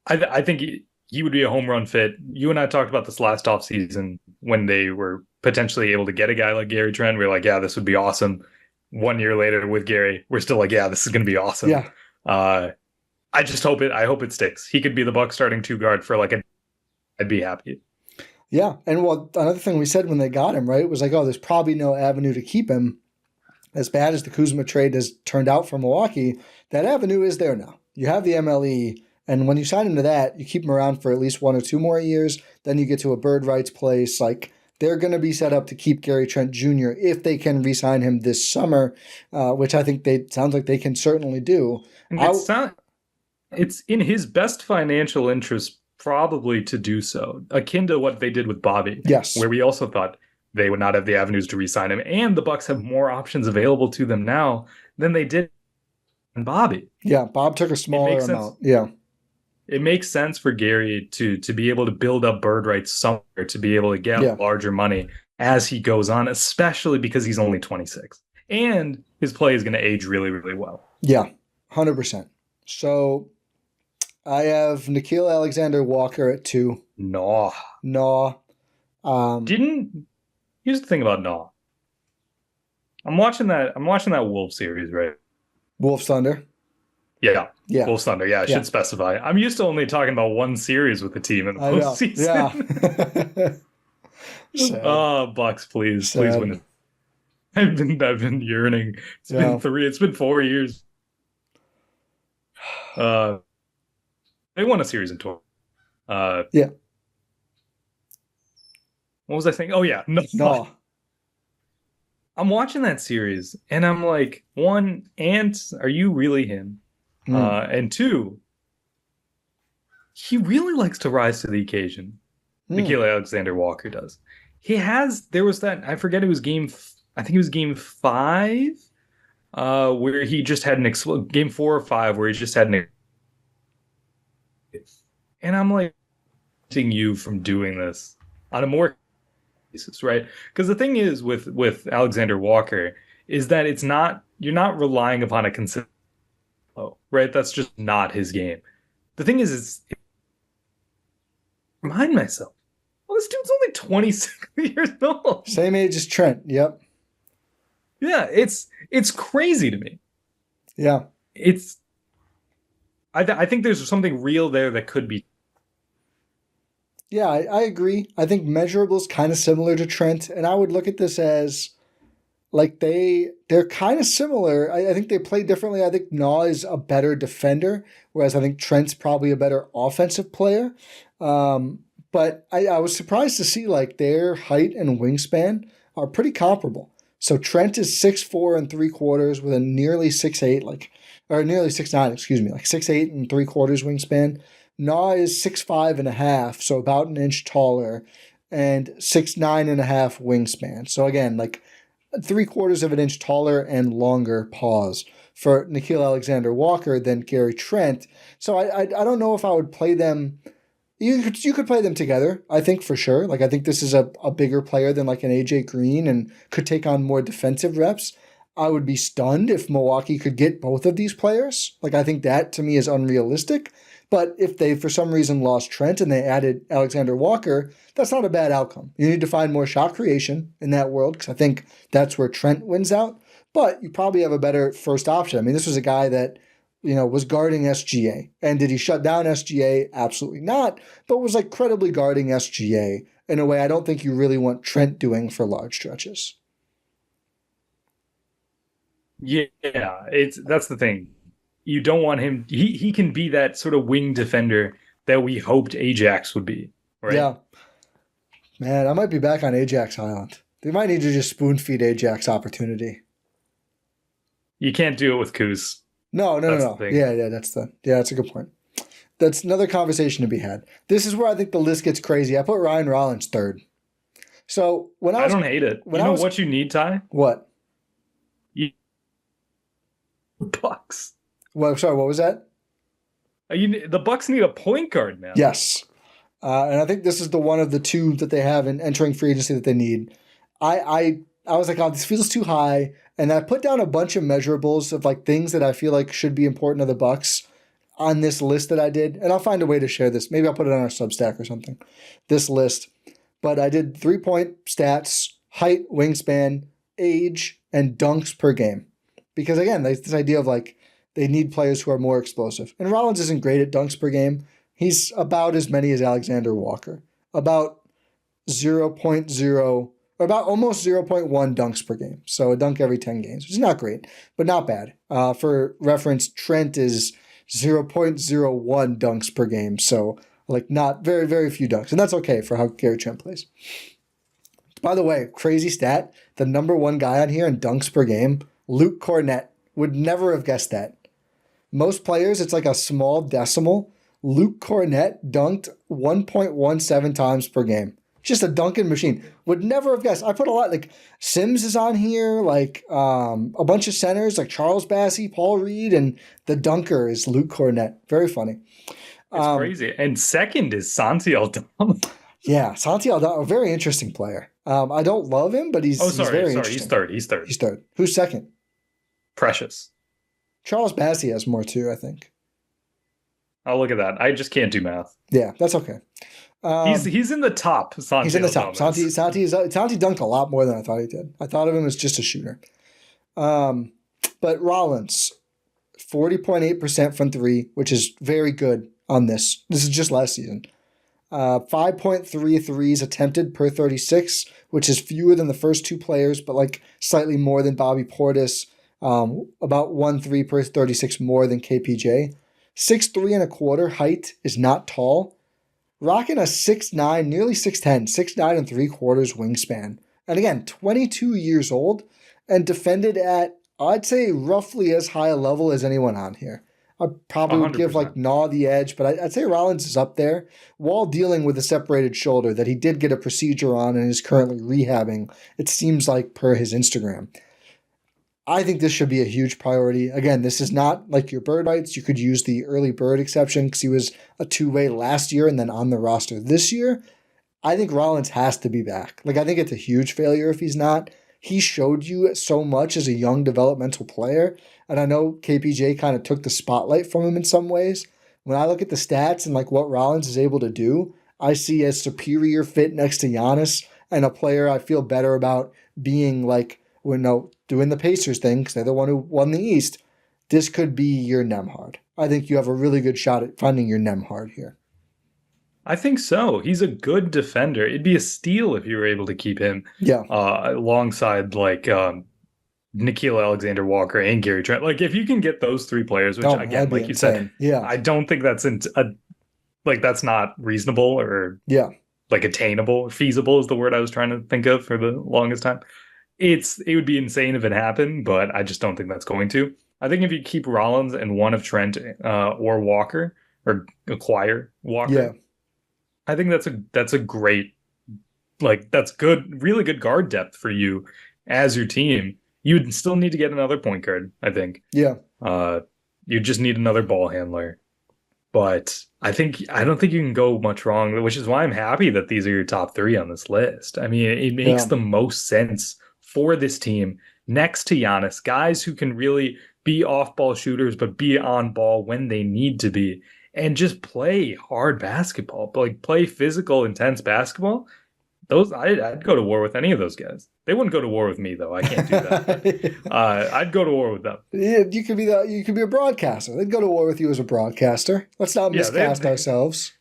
I think he would be a home run fit. You and I talked about this last offseason when they were potentially able to get a guy like Gary Trent. We were like, yeah, this would be awesome. 1 year later with Gary, we're still like, yeah, this is going to be awesome. Yeah. I just hope it sticks. He could be the Bucks starting 2 guard for like I'd be happy. Yeah. And well, another thing we said when they got him, right, was like, oh, there's probably no avenue to keep him. As bad as the Kuzma trade has turned out for Milwaukee, that avenue is there now. You have the MLE. And when you sign him to that, you keep him around for at least 1 or 2 more years. Then you get to a bird rights place. Like, they're going to be set up to keep Gary Trent Jr. if they can re-sign him this summer, which I think sounds like they can certainly do. it's in his best financial interest probably to do so, akin to what they did with Bobby. Yes. Where we also thought they would not have the avenues to re-sign him, and the Bucks have more options available to them now than they did in Bobby. Yeah, Bob took a smaller amount. Yeah. It makes sense for Gary to be able to build up bird rights somewhere to be able to get larger money as he goes on, especially because he's only 26. And his play is going to age really, really well. Yeah, 100%. So I have Nickeil Alexander-Walker at 2. No. Here's the thing about No. I'm watching that Wolves series, right? Wolves Thunder. Yeah. Wolves Thunder. Yeah, I should specify. I'm used to only talking about one series with the team in the postseason. Yeah. Oh, Bucks, please win it. I've been yearning. It's been 4 years. They won a series in 12. Yeah. What was I thinking? Oh yeah, no. I'm watching that series and I'm like, one, Ant, are you really him? And two, he really likes to rise to the occasion. Nickeil Alexander-Walker does. There was that, I forget, it was game 5, where he just had an game 4 or 5, where he just had an, and I'm like, you from doing this on a more basis, right? Because the thing is with Alexander Walker is that you're not relying upon a consistent flow, right? That's just not his game. The thing is, remind myself, well, this dude's only 26 years old. Same age as Trent. Yep. Yeah, it's crazy to me. Yeah. I think there's something real there that could be. Yeah, I agree. I think measurable's kind of similar to Trent, and I would look at this as like they're kind of similar. I think they play differently. I think Naw is a better defender, whereas I think Trent's probably a better offensive player. But I was surprised to see like their height and wingspan are pretty comparable. So Trent is 6'4" 3/4 with a nearly 6'8", or nearly 6'9", excuse me, like 6'8" 3/4 wingspan. Naw is 6'5.5", so about an inch taller, and 6'9.5" wingspan. So again, like 3/4 of an inch taller and longer paws for Nickeil Alexander-Walker than Gary Trent. So I don't know if I would play them. You could play them together, I think, for sure. Like I think this is a bigger player than like an AJ Green and could take on more defensive reps. I would be stunned if Milwaukee could get both of these players. Like I think that to me is unrealistic. But if they, for some reason, lost Trent and they added Alexander Walker, that's not a bad outcome. You need to find more shot creation in that world because I think that's where Trent wins out. But you probably have a better first option. I mean, this was a guy that, was guarding SGA. And did he shut down SGA? Absolutely not. But was like credibly guarding SGA in a way I don't think you really want Trent doing for large stretches. Yeah, that's the thing. You don't want him. He can be that sort of wing defender that we hoped Ajax would be, right? Yeah. Man, I might be back on Ajax Island. They might need to just spoon feed Ajax opportunity. You can't do it with Kuz. No. Yeah, that's a good point. That's another conversation to be had. This is where I think the list gets crazy. I put Ryan Rollins third. So I don't hate it. You know what you need, Ty? What? Bucks. Well, sorry, what was that? The Bucks need a point guard now. Yes. And I think this is the one of the two that they have in entering free agency that they need. I was like, oh, this feels too high. And I put down a bunch of measurables of like things that I feel like should be important to the Bucks on this list that I did. And I'll find a way to share this. Maybe I'll put it on our Substack or something, this list. But I did 3-point stats, height, wingspan, age, and dunks per game. Because again, there's this idea of like, they need players who are more explosive. And Rollins isn't great at dunks per game. He's about as many as Alexander Walker. About 0.0, or about almost 0.1 dunks per game. So a dunk every 10 games, which is not great, but not bad. For reference, Trent is 0.01 dunks per game. So like not very, very few dunks. And that's okay for how Gary Trent plays. By the way, crazy stat, the number one guy on here in dunks per game, Luke Cornett. Would never have guessed that. Most players, it's like a small decimal. Luke Cornett dunked 1.17 times per game. Just a dunking machine. Would never have guessed. I put a lot, like Sims is on here, like a bunch of centers, like Charles Bassey, Paul Reed, and the dunker is Luke Cornett. Very funny. It's crazy. And second is Santi Aldama. Yeah, Santi Aldama, a very interesting player. I don't love him, but he's very interesting. He's third. He's third. Who's second? Precious. Charles Bassey has more too, I think. Oh, look at that. I just can't do math. Yeah, that's okay. He's in the top. Santi he's in the top. Santi dunked a lot more than I thought he did. I thought of him as just a shooter. But Rollins, 40.8% from three, which is very good on this. This is just last season. 5.3 threes attempted per 36, which is fewer than the first two players, but like slightly more than Bobby Portis. About 1 3 per 36 more than KPJ. 6'3" and a quarter height is not tall. Rocking a 6'9", nearly 6'10", 6'9" and 3/4 wingspan. And again, 22 years old and defended at, I'd say, roughly as high a level as anyone on here. I probably would 100%. give like Naw the edge, but I'd say Rollins is up there while dealing with a separated shoulder that he did get a procedure on and is currently rehabbing, it seems like, per his Instagram. I think this should be a huge priority. Again, this is not like your bird rights. You could use the early bird exception because he was a two-way last year and then on the roster this year. I think Rollins has to be back. Like, I think it's a huge failure if he's not. He showed you so much as a young developmental player. And I know KPJ kind of took the spotlight from him in some ways. When I look at the stats and like what Rollins is able to do, I see a superior fit next to Giannis and a player I feel better about being like, doing the Pacers thing because they're the one who won the East. This could be your Nembhard. I think you have a really good shot at finding your Nembhard here. I think so. He's a good defender. It'd be a steal if you were able to keep him alongside like Nickeil Alexander-Walker and Gary Trent. Like if you can get those three players, which again, like you said, I don't think that's that's not reasonable or like attainable. Feasible is the word I was trying to think of for the longest time. It would be insane if it happened, but I just don't think that's going to. I think if you keep Rollins and one of Trent or Walker or acquire Walker, I think that's a great, like that's good, really good guard depth for you as your team. You'd still need to get another point guard, I think. Yeah. You just need another ball handler. But I don't think you can go much wrong, which is why I'm happy that these are your top three on this list. I mean, it makes the most sense for this team next to Giannis, guys who can really be off-ball shooters, but be on ball when they need to be and just play hard basketball, like play physical, intense basketball. I'd go to war with any of those guys. They wouldn't go to war with me though. I can't do that. I'd go to war with them. Yeah, you could be a broadcaster. They'd go to war with you as a broadcaster. Let's not miscast ourselves.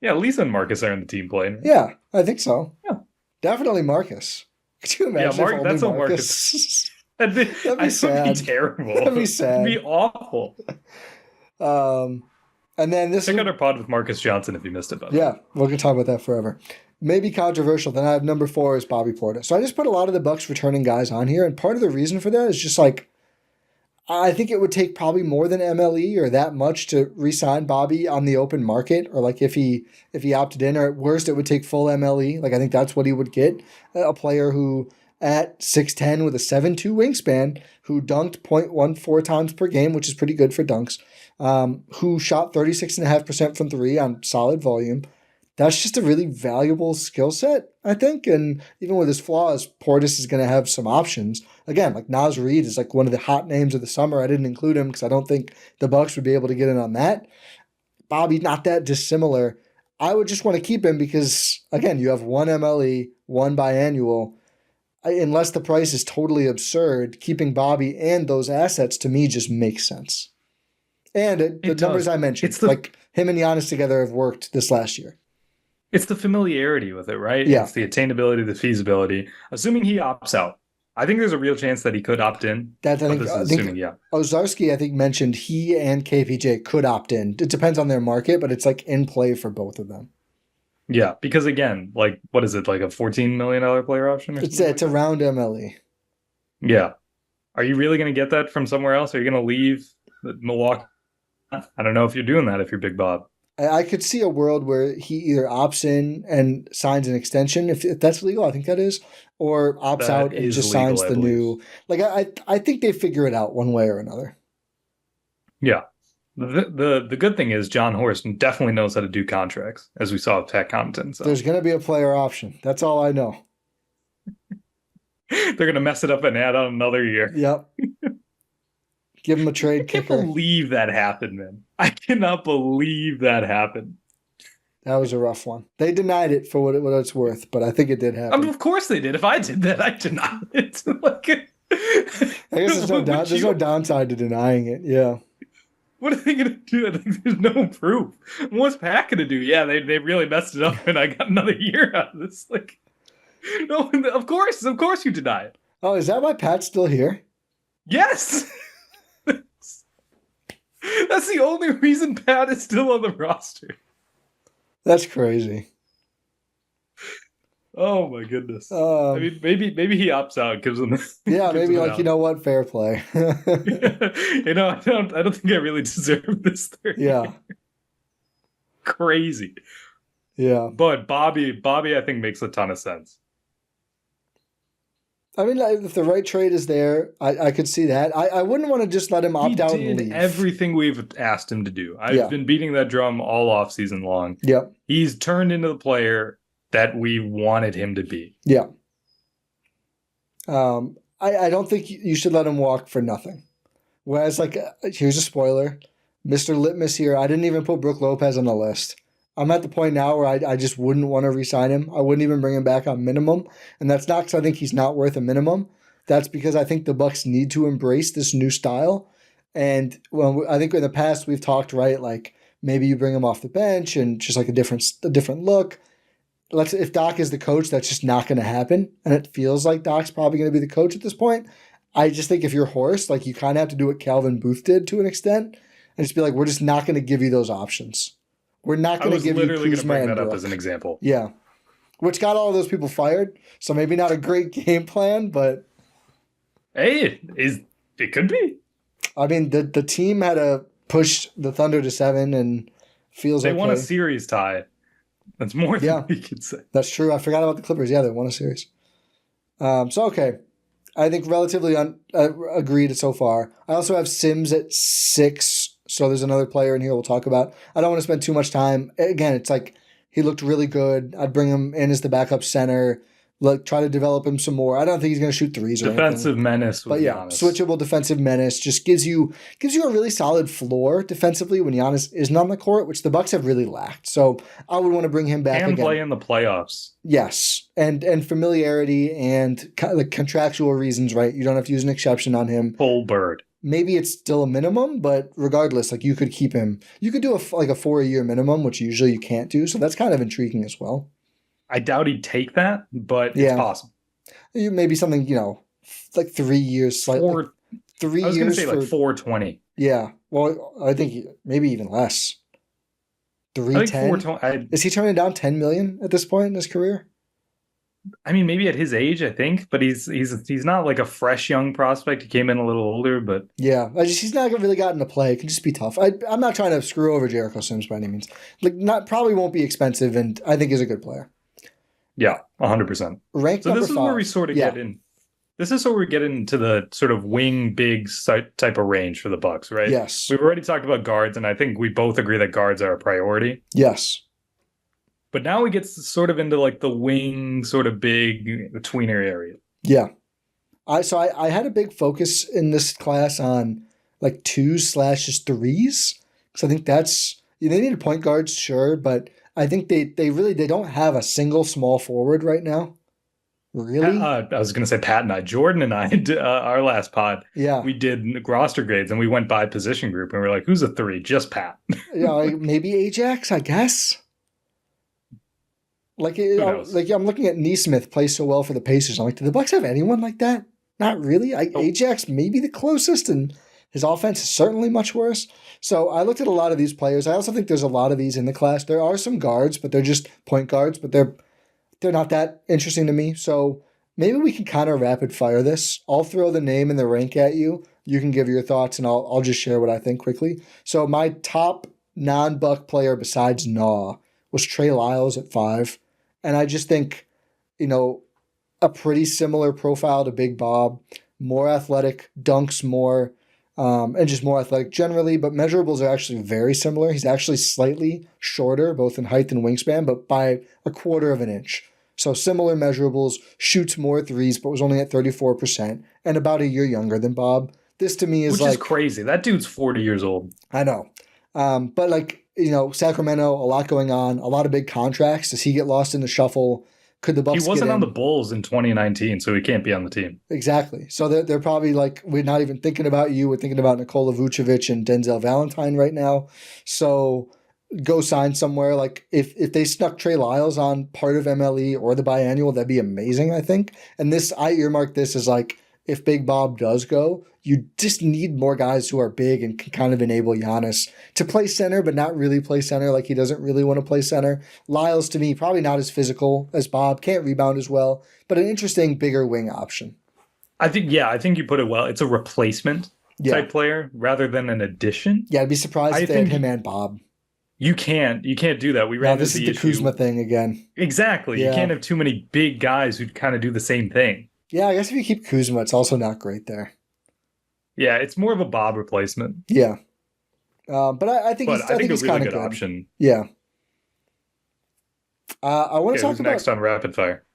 Yeah, Lisa and Marcus are in the team playing. Yeah, I think so. Yeah, definitely Marcus. Could you imagine? Yeah, that's what Marcus. That'd be sad. Would be terrible. That'd be sad. It'd be awful. And then check out our pod with Marcus Johnson if you missed it. Yeah, we're gonna talk about that forever. Maybe controversial. Then I have number 4 is Bobby Portis. So I just put a lot of the Bucks returning guys on here, and part of the reason for that is just like I think it would take probably more than MLE or that much to re-sign Bobby on the open market, or like if he opted in, or at worst it would take full MLE. Like I think that's what he would get, a player who at 6'10" with a 7'2" wingspan, who dunked 0.14 times per game, which is pretty good for dunks, who shot 36.5% from three on solid volume. That's just a really valuable skill set, I think. And even with his flaws, Portis is going to have some options. Again, like Naz Reid is like one of the hot names of the summer. I didn't include him because I don't think the Bucks would be able to get in on that. Bobby, not that dissimilar. I would just want to keep him because, again, you have one MLE, one biannual. Unless the price is totally absurd, keeping Bobby and those assets to me just makes sense. And the numbers I mentioned, like him and Giannis together have worked this last year. It's the familiarity with it, right? Yeah. It's the attainability, the feasibility. Assuming he opts out. I think there's a real chance that he could opt in. Ozarski, I think, mentioned he and KPJ could opt in. It depends on their market, but it's like in play for both of them. Yeah, because again, like, what is it, like a $14 million player option? Or it's around MLE. Yeah. Are you really going to get that from somewhere else? Are you going to leave Milwaukee I don't know if you're doing that if you're Big Bob. I could see a world where he either opts in and signs an extension, if that's legal, I think that is, or opts That out and is just signs legal, I the believe. new. Like I think they figure it out one way or another. Yeah. The good thing is John Horst definitely knows how to do contracts, as we saw with Pat Connaughton. So There's going to be a player option. That's all I know. they're gonna mess it up and add on another year. Yep. Give him a trade I can't kicker. believe that happened, man. I cannot believe that happened. That was a rough one. They denied it for what it's worth, but I think it did happen. Of course they did. If I did that, I'd deny it. Like, I guess there's no downside to denying it. Yeah. What are they going to do? I think there's no proof. What's Pat going to do? Yeah, they really messed it up, and I got another year out of this. Like, no, of course you deny it. Oh, is that why Pat's still here? Yes. That's the only reason Pat is still on the roster. That's crazy. Oh my goodness. I mean, maybe he opts out, gives them. Yeah, gives maybe them like out. you know what, fair play. You know, I don't think I really deserve this third. Yeah. Crazy. Yeah. But Bobby, I think makes a ton of sense. I mean, if the right trade is there, I could see that. I wouldn't want to just let him opt out and He did leave. everything we've asked him to do. I've been beating that drum all off season long. Yep. He's turned into the player that we wanted him to be. Yeah. I don't think you should let him walk for nothing. Whereas, like, here's a spoiler. Mr. Litmus here, I didn't even put Brook Lopez on the list. I'm at the point now where I just wouldn't want to re-sign him. I wouldn't even bring him back on minimum. And that's not because I think he's not worth a minimum. That's because I think the Bucks need to embrace this new style. And well, I think in the past we've talked, right, like maybe you bring him off the bench and just like a different look. If Doc is the coach, that's just not going to happen. And it feels like Doc's probably going to be the coach at this point. I just think if you're Horst, like you kind of have to do what Calvin Booth did to an extent and just be like, we're just not going to give you those options. We're not going to give you Kuzma. I was literally going to bring that up as an example. Yeah. Which got all of those people fired. So maybe not a great game plan, but hey, it could be. I mean, the team had to push the Thunder to 7 and feels they okay. won a series tie. That's more than we could say. That's true. I forgot about the Clippers. Yeah, they won a series. Okay. I think relatively agreed so far. I also have Sims at 6. So there's another player in here we'll talk about. I don't want to spend too much time. Again, it's like he looked really good. I'd bring him in as the backup center. Try to develop him some more. I don't think he's going to shoot threes or anything. Defensive menace with Giannis. Switchable defensive menace just gives you a really solid floor defensively when Giannis isn't on the court, which the Bucks have really lacked. So I would want to bring him back again. Can play in the playoffs. Yes, and familiarity and like contractual reasons, right? You don't have to use an exception on him. Full bird. Maybe it's still a minimum, but regardless, like you could keep him. You could do a 4-year minimum, which usually you can't do. So that's kind of intriguing as well. I doubt he'd take that, but it's possible. Maybe something, like 3 years. 3 years. I was going to say like 420. Yeah. Well, I think maybe even less. 310. Is he turning down $10 million at this point in his career? I mean, maybe at his age, I think, but he's not like a fresh young prospect. He came in a little older, but yeah, he's not really gotten to play. It can just be tough. I'm not trying to screw over Jericho Sims by any means. Probably won't be expensive, and I think he's a good player. Yeah, 100%. Ranked so number this is 5. Where we sort of get in. This is where we get into the sort of wing big type of range for the Bucks, right? Yes. We've already talked about guards, and I think we both agree that guards are a priority. Yes. But now we get sort of into like the wing sort of big tweener area. Yeah. I had a big focus in this class on like 2/3s. Because I think they need a point guard, sure, but I think they don't have a single small forward right now. Really? I was going to say Pat and I. Jordan and I, our last pod, we did roster grades and we went by position group and we were like, who's a 3? Just Pat. Maybe Ajax, I guess. I'm looking at Neesmith play so well for the Pacers. I'm like, do the Bucks have anyone like that? Not really. Ajax may be the closest, and his offense is certainly much worse. So I looked at a lot of these players. I also think there's a lot of these in the class. There are some guards, but they're just point guards, but they're not that interesting to me. So maybe we can kind of rapid fire this. I'll throw the name and the rank at you. You can give your thoughts, and I'll just share what I think quickly. So my top non-Buck player besides Naw was Trey Lyles at 5. And I just think, a pretty similar profile to Big Bob, more athletic, dunks more, and just more athletic generally, but measurables are actually very similar. He's actually slightly shorter, both in height and wingspan, but by a quarter of an inch. So similar measurables, shoots more threes, but was only at 34%, and about a year younger than Bob. This to me is Which is crazy. That dude's 40 years old. I know. But Sacramento, a lot going on, a lot of big contracts. Does he get lost in the shuffle? Could the Bucks? He wasn't on the Bulls in 2019, so he can't be on the team. Exactly. So they're probably like, we're not even thinking about you. We're thinking about Nikola Vucevic and Denzel Valentine right now. So go sign somewhere. Like if they snuck Trey Lyles on part of MLE or the biannual, that'd be amazing, I think. And I earmarked this as like, if Big Bob does go, you just need more guys who are big and can kind of enable Giannis to play center, but not really play center. Like he doesn't really want to play center. Lyles, to me, probably not as physical as Bob, can't rebound as well, but an interesting bigger wing option. I think you put it well. It's a replacement type player rather than an addition. Yeah, I'd be surprised if they had him and Bob. You can't do that. We ran this is the Kuzma thing again. Exactly. Yeah. You can't have too many big guys who kind of do the same thing. Yeah, I guess if you keep Kuzma, it's also not great there. Yeah, it's more of a Bob replacement. Yeah. But I think he's a really kind of good option. Yeah. I want to talk about next on Rapid Fire.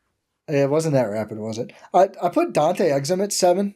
It wasn't that rapid, was it? I put Dante Exum at 7.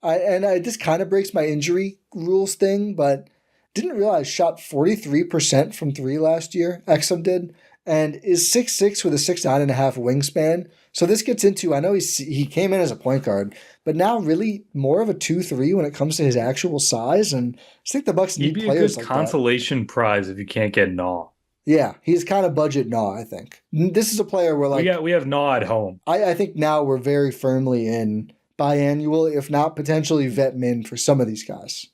This kind of breaks my injury rules thing, but didn't realize shot 43% from 3 last year. Exum did. And is 6'6" with a 6'9.5" wingspan. So this gets into, I know he came in as a point guard, but now really more of a 2-3 when it comes to his actual size. And I think the Bucks need players like that. He'd be a good consolation prize if you can't get Naw. Yeah, he's kind of budget Naw, I think. This is a player where we have Naw at home. I think now we're very firmly in biannual, if not potentially vet min for some of these guys.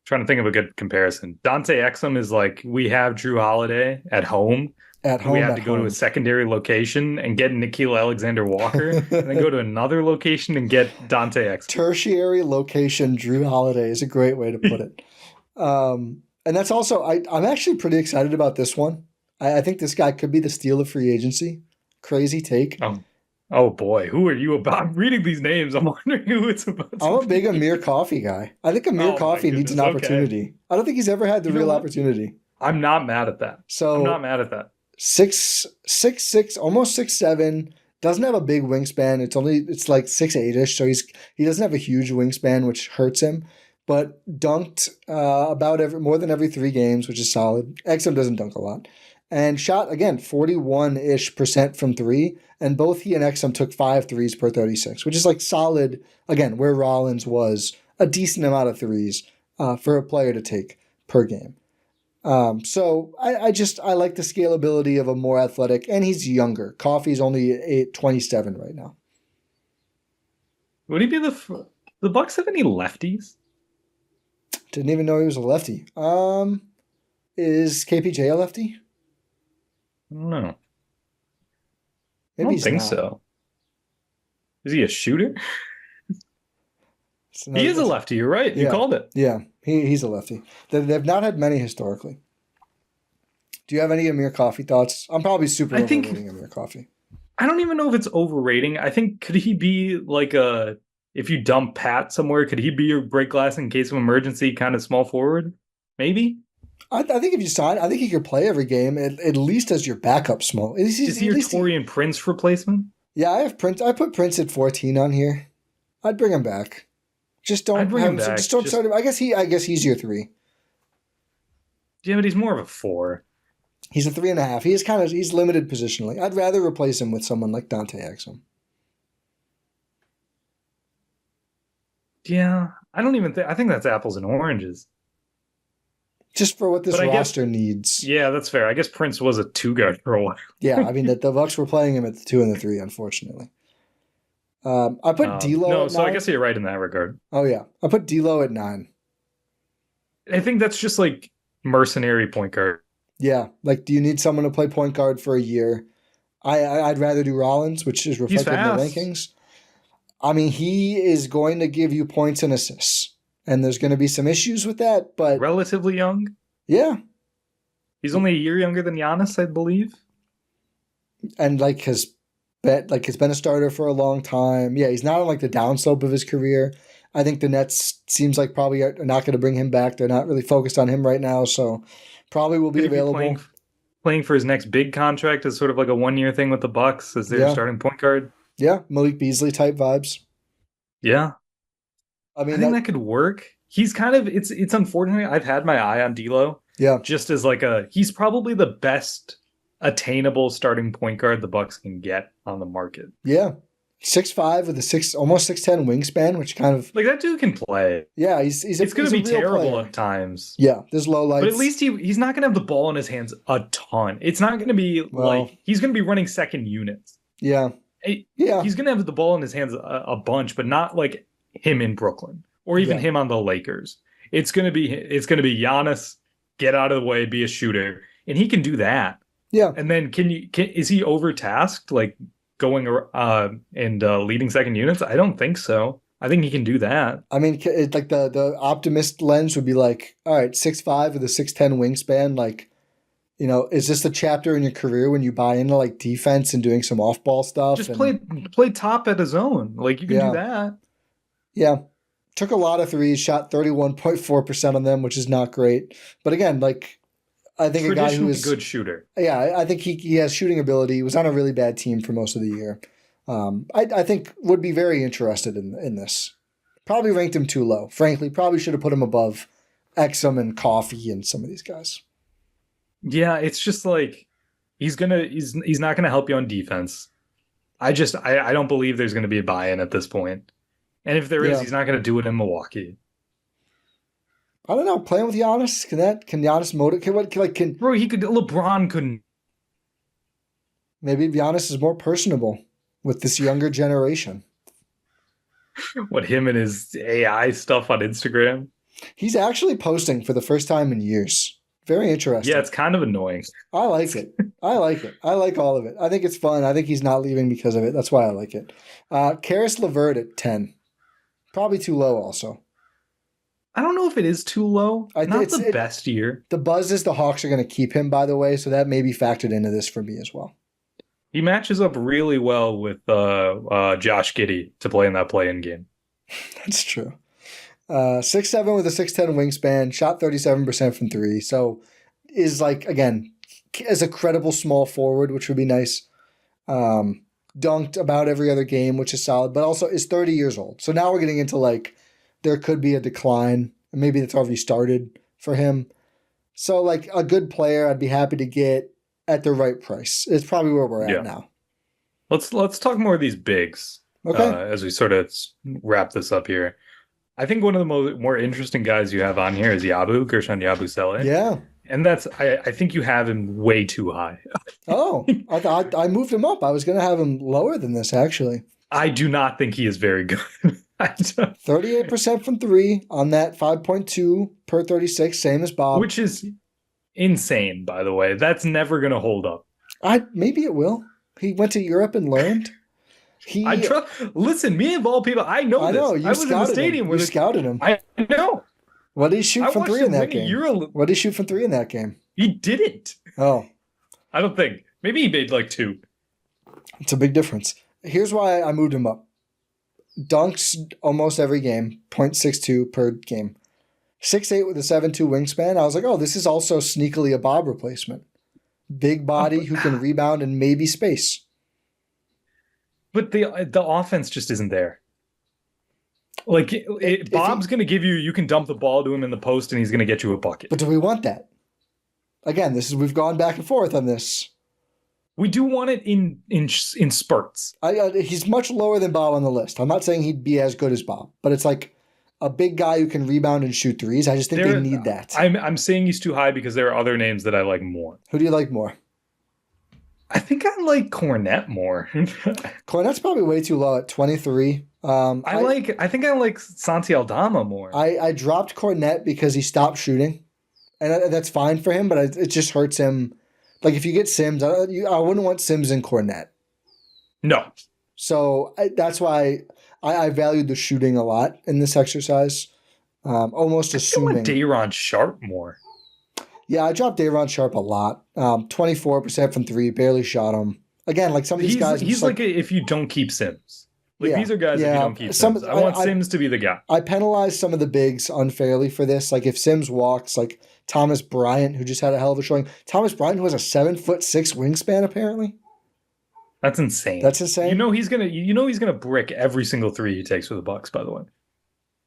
Trying to think of a good comparison. Dante Exum is like, we have Drew Holiday at home. We have to go to a secondary location and get Nickeil Alexander-Walker, and then go to another location and get Dante Exum. Tertiary location Drew Holiday is a great way to put it. And that's also, I'm actually pretty excited about this one. I think this guy could be the steal of free agency. Crazy take. Oh boy, who are you about? I'm reading these names. I'm wondering who it's about. I'm a big Amir Coffey guy. I think Amir Coffey needs an opportunity. Okay. I don't think he's ever had the real opportunity. I'm not mad at that. I'm not mad at that. 6'6", almost 6'7", doesn't have a big wingspan. It's like 6'8"-ish, so he doesn't have a huge wingspan, which hurts him. But dunked more than every 3 games, which is solid. Exum doesn't dunk a lot. And shot, again, 41-ish% from 3. And both he and Exum took 5 threes per 36, which is like solid, again, where Rollins was a decent amount of threes for a player to take per game. So I like the scalability of a more athletic, and he's younger. Coffey's only 27 right now. Would he be the Bucks have any lefties? Didn't even know he was a lefty. Is KPJ a lefty? I don't know. Maybe I don't think so. Is he a shooter? He is a lefty. You're right. You called it. Yeah, he's a lefty. They've not had many historically. Do you have any Amir Coffey thoughts? I'm probably overrating Amir Coffey. I don't even know if it's overrating. I think, could he be like if you dump Pat somewhere, could he be your break glass in case of emergency kind of small forward? Maybe? I think if you sign, I think he could play every game, at least as your backup small. Is he your Taurean Prince replacement? Yeah, I have Prince. I put Prince at 14 on here. I'd bring him back. Just don't start him. I guess he's your 3. Yeah, but he's more of a 4. He's a 3.5. He's limited positionally. I'd rather replace him with someone like Dante Exum. Yeah, I think that's apples and oranges. Just for what this roster needs. Yeah, that's fair. I guess Prince was a 2-guard for a while. Yeah, I mean, the Bucks were playing him at the 2 and the 3, unfortunately. I put D'Lo at 9. So I guess you're right in that regard. Oh, yeah. I put D'Lo at 9. I think that's just like mercenary point guard. Yeah, like, do you need someone to play point guard for a year? I'd rather do Rollins, which is reflected in the rankings. I mean, he is going to give you points and assists. And there's going to be some issues with that, but Relatively young. yeah. He's only a year younger than Giannis, I believe. And has been a starter for a long time. Yeah, he's not on the downslope of his career. I think the Nets seems like probably are not going to bring him back. They're not really focused on him right now, so probably will be available. Playing for his next big contract as sort of like a 1-year thing with the Bucks as their starting point guard. Yeah, Malik Beasley type vibes. Yeah. I mean, I think that could work. He's kind of it's unfortunate. I've had my eye on D'Lo. Yeah. Just as he's probably the best attainable starting point guard the Bucks can get on the market. Yeah. 6'5" with almost 6'10" wingspan, which kind of that dude can play. Yeah, it's going to be terrible player. At times. Yeah, there's low lights. But at least he's not going to have the ball in his hands a ton. It's not going to be he's going to be running second units. Yeah. Yeah. He's going to have the ball in his hands a bunch, but not like him in Brooklyn or even him on the Lakers. It's going to be Giannis, get out of the way, be a shooter, and he can do that. Yeah. And then is he overtasked going and leading second units? I don't think so. I think he can do that. I mean, the optimist lens would be all right, 6'5" with a 6'10" wingspan, is this the chapter in your career when you buy into defense and doing some off-ball stuff? Just play top at his own. You can do that. Yeah. Took a lot of threes, shot 31.4% on them, which is not great. But again, I think a guy who is a good shooter. Yeah, I think he has shooting ability. He was on a really bad team for most of the year. I think would be very interested in this. Probably ranked him too low. Frankly, probably should have put him above Exum and Coffee and some of these guys. Yeah, it's just he's not gonna help you on defense. I don't believe there's gonna be a buy-in at this point. And if there is, he's not gonna do it in Milwaukee. I don't know. Playing with Giannis, can Giannis motivate? Bro, he could. LeBron couldn't. Maybe Giannis is more personable with this younger generation. What, him and his AI stuff on Instagram? He's actually posting for the first time in years. Very interesting. Yeah, it's kind of annoying. I like it. I like all of it. I think it's fun. I think he's not leaving because of it. That's why I like it. Karis LeVert at 10. Probably too low also. I don't know if it is too low. Not the best year. The buzz is the Hawks are going to keep him, by the way, so that may be factored into this for me as well. He matches up really well with Josh Giddey to play in that play-in game. That's true. 6'7" with a 6'10" wingspan, shot 37% from three. So is again, as a credible small forward, which would be nice. Dunked about every other game, which is solid, but also is 30 years old. So now we're getting into there could be a decline. And maybe that's already started for him. So a good player I'd be happy to get at the right price. It's probably where we're at now. Let's talk more of these bigs. Okay. As we sort of wrap this up here. I think one of the more interesting guys you have on here is Gershon Yabusele. Yeah. And I think you have him way too high. Oh, I thought I moved him up. I was going to have him lower than this, actually. I do not think he is very good. 38% from three on that 5.2 per 36, same as Bob. Which is insane, by the way. That's never going to hold up. Maybe it will. He went to Europe and learned. Listen, me of all people, I know this. I was in the stadium where you scouted him. I know. What did he shoot from three in that game? What did he shoot from three in that game? He didn't. Oh. I don't think. Maybe he made 2. It's a big difference. Here's why I moved him up. Dunks almost every game, 0.62 per game. 6'8" with a 7'2" wingspan. I was like, oh, this is also sneakily a Bob replacement. Big body who can rebound and maybe space. But the offense just isn't there. Bob's going to give you can dump the ball to him in the post and he's going to get you a bucket. But do we want that? Again, we've gone back and forth on this. We do want it in spurts. He's much lower than Bob on the list. I'm not saying he'd be as good as Bob, but it's a big guy who can rebound and shoot threes. I just think they need that. I'm saying he's too high because there are other names that I like more. Who do you like more? I think I like Cornette more. Cornette's probably way too low at 23. I think I like Santi Aldama more. I dropped Cornette because he stopped shooting, and that's fine for him. But it just hurts him. If you get Sims, I wouldn't want Sims and Cornette. No. So that's why I valued the shooting a lot in this exercise. Almost I feel like assuming. Day'Ron Sharp more. Yeah, I dropped Day'Ron Sharp a lot. 24% from three, barely shot him. Again, like some of these guys. He's like if you don't keep Sims. Like yeah, these are guys if you don't keep some Sims. I want Sims to be the guy. I penalized some of the bigs unfairly for this. Like if Sims walks, like Thomas Bryant, who just had a hell of a showing. Thomas Bryant, who has a 7'6" wingspan, apparently. That's insane. That's insane. You know he's gonna brick every single three he takes for the Bucks, by the way.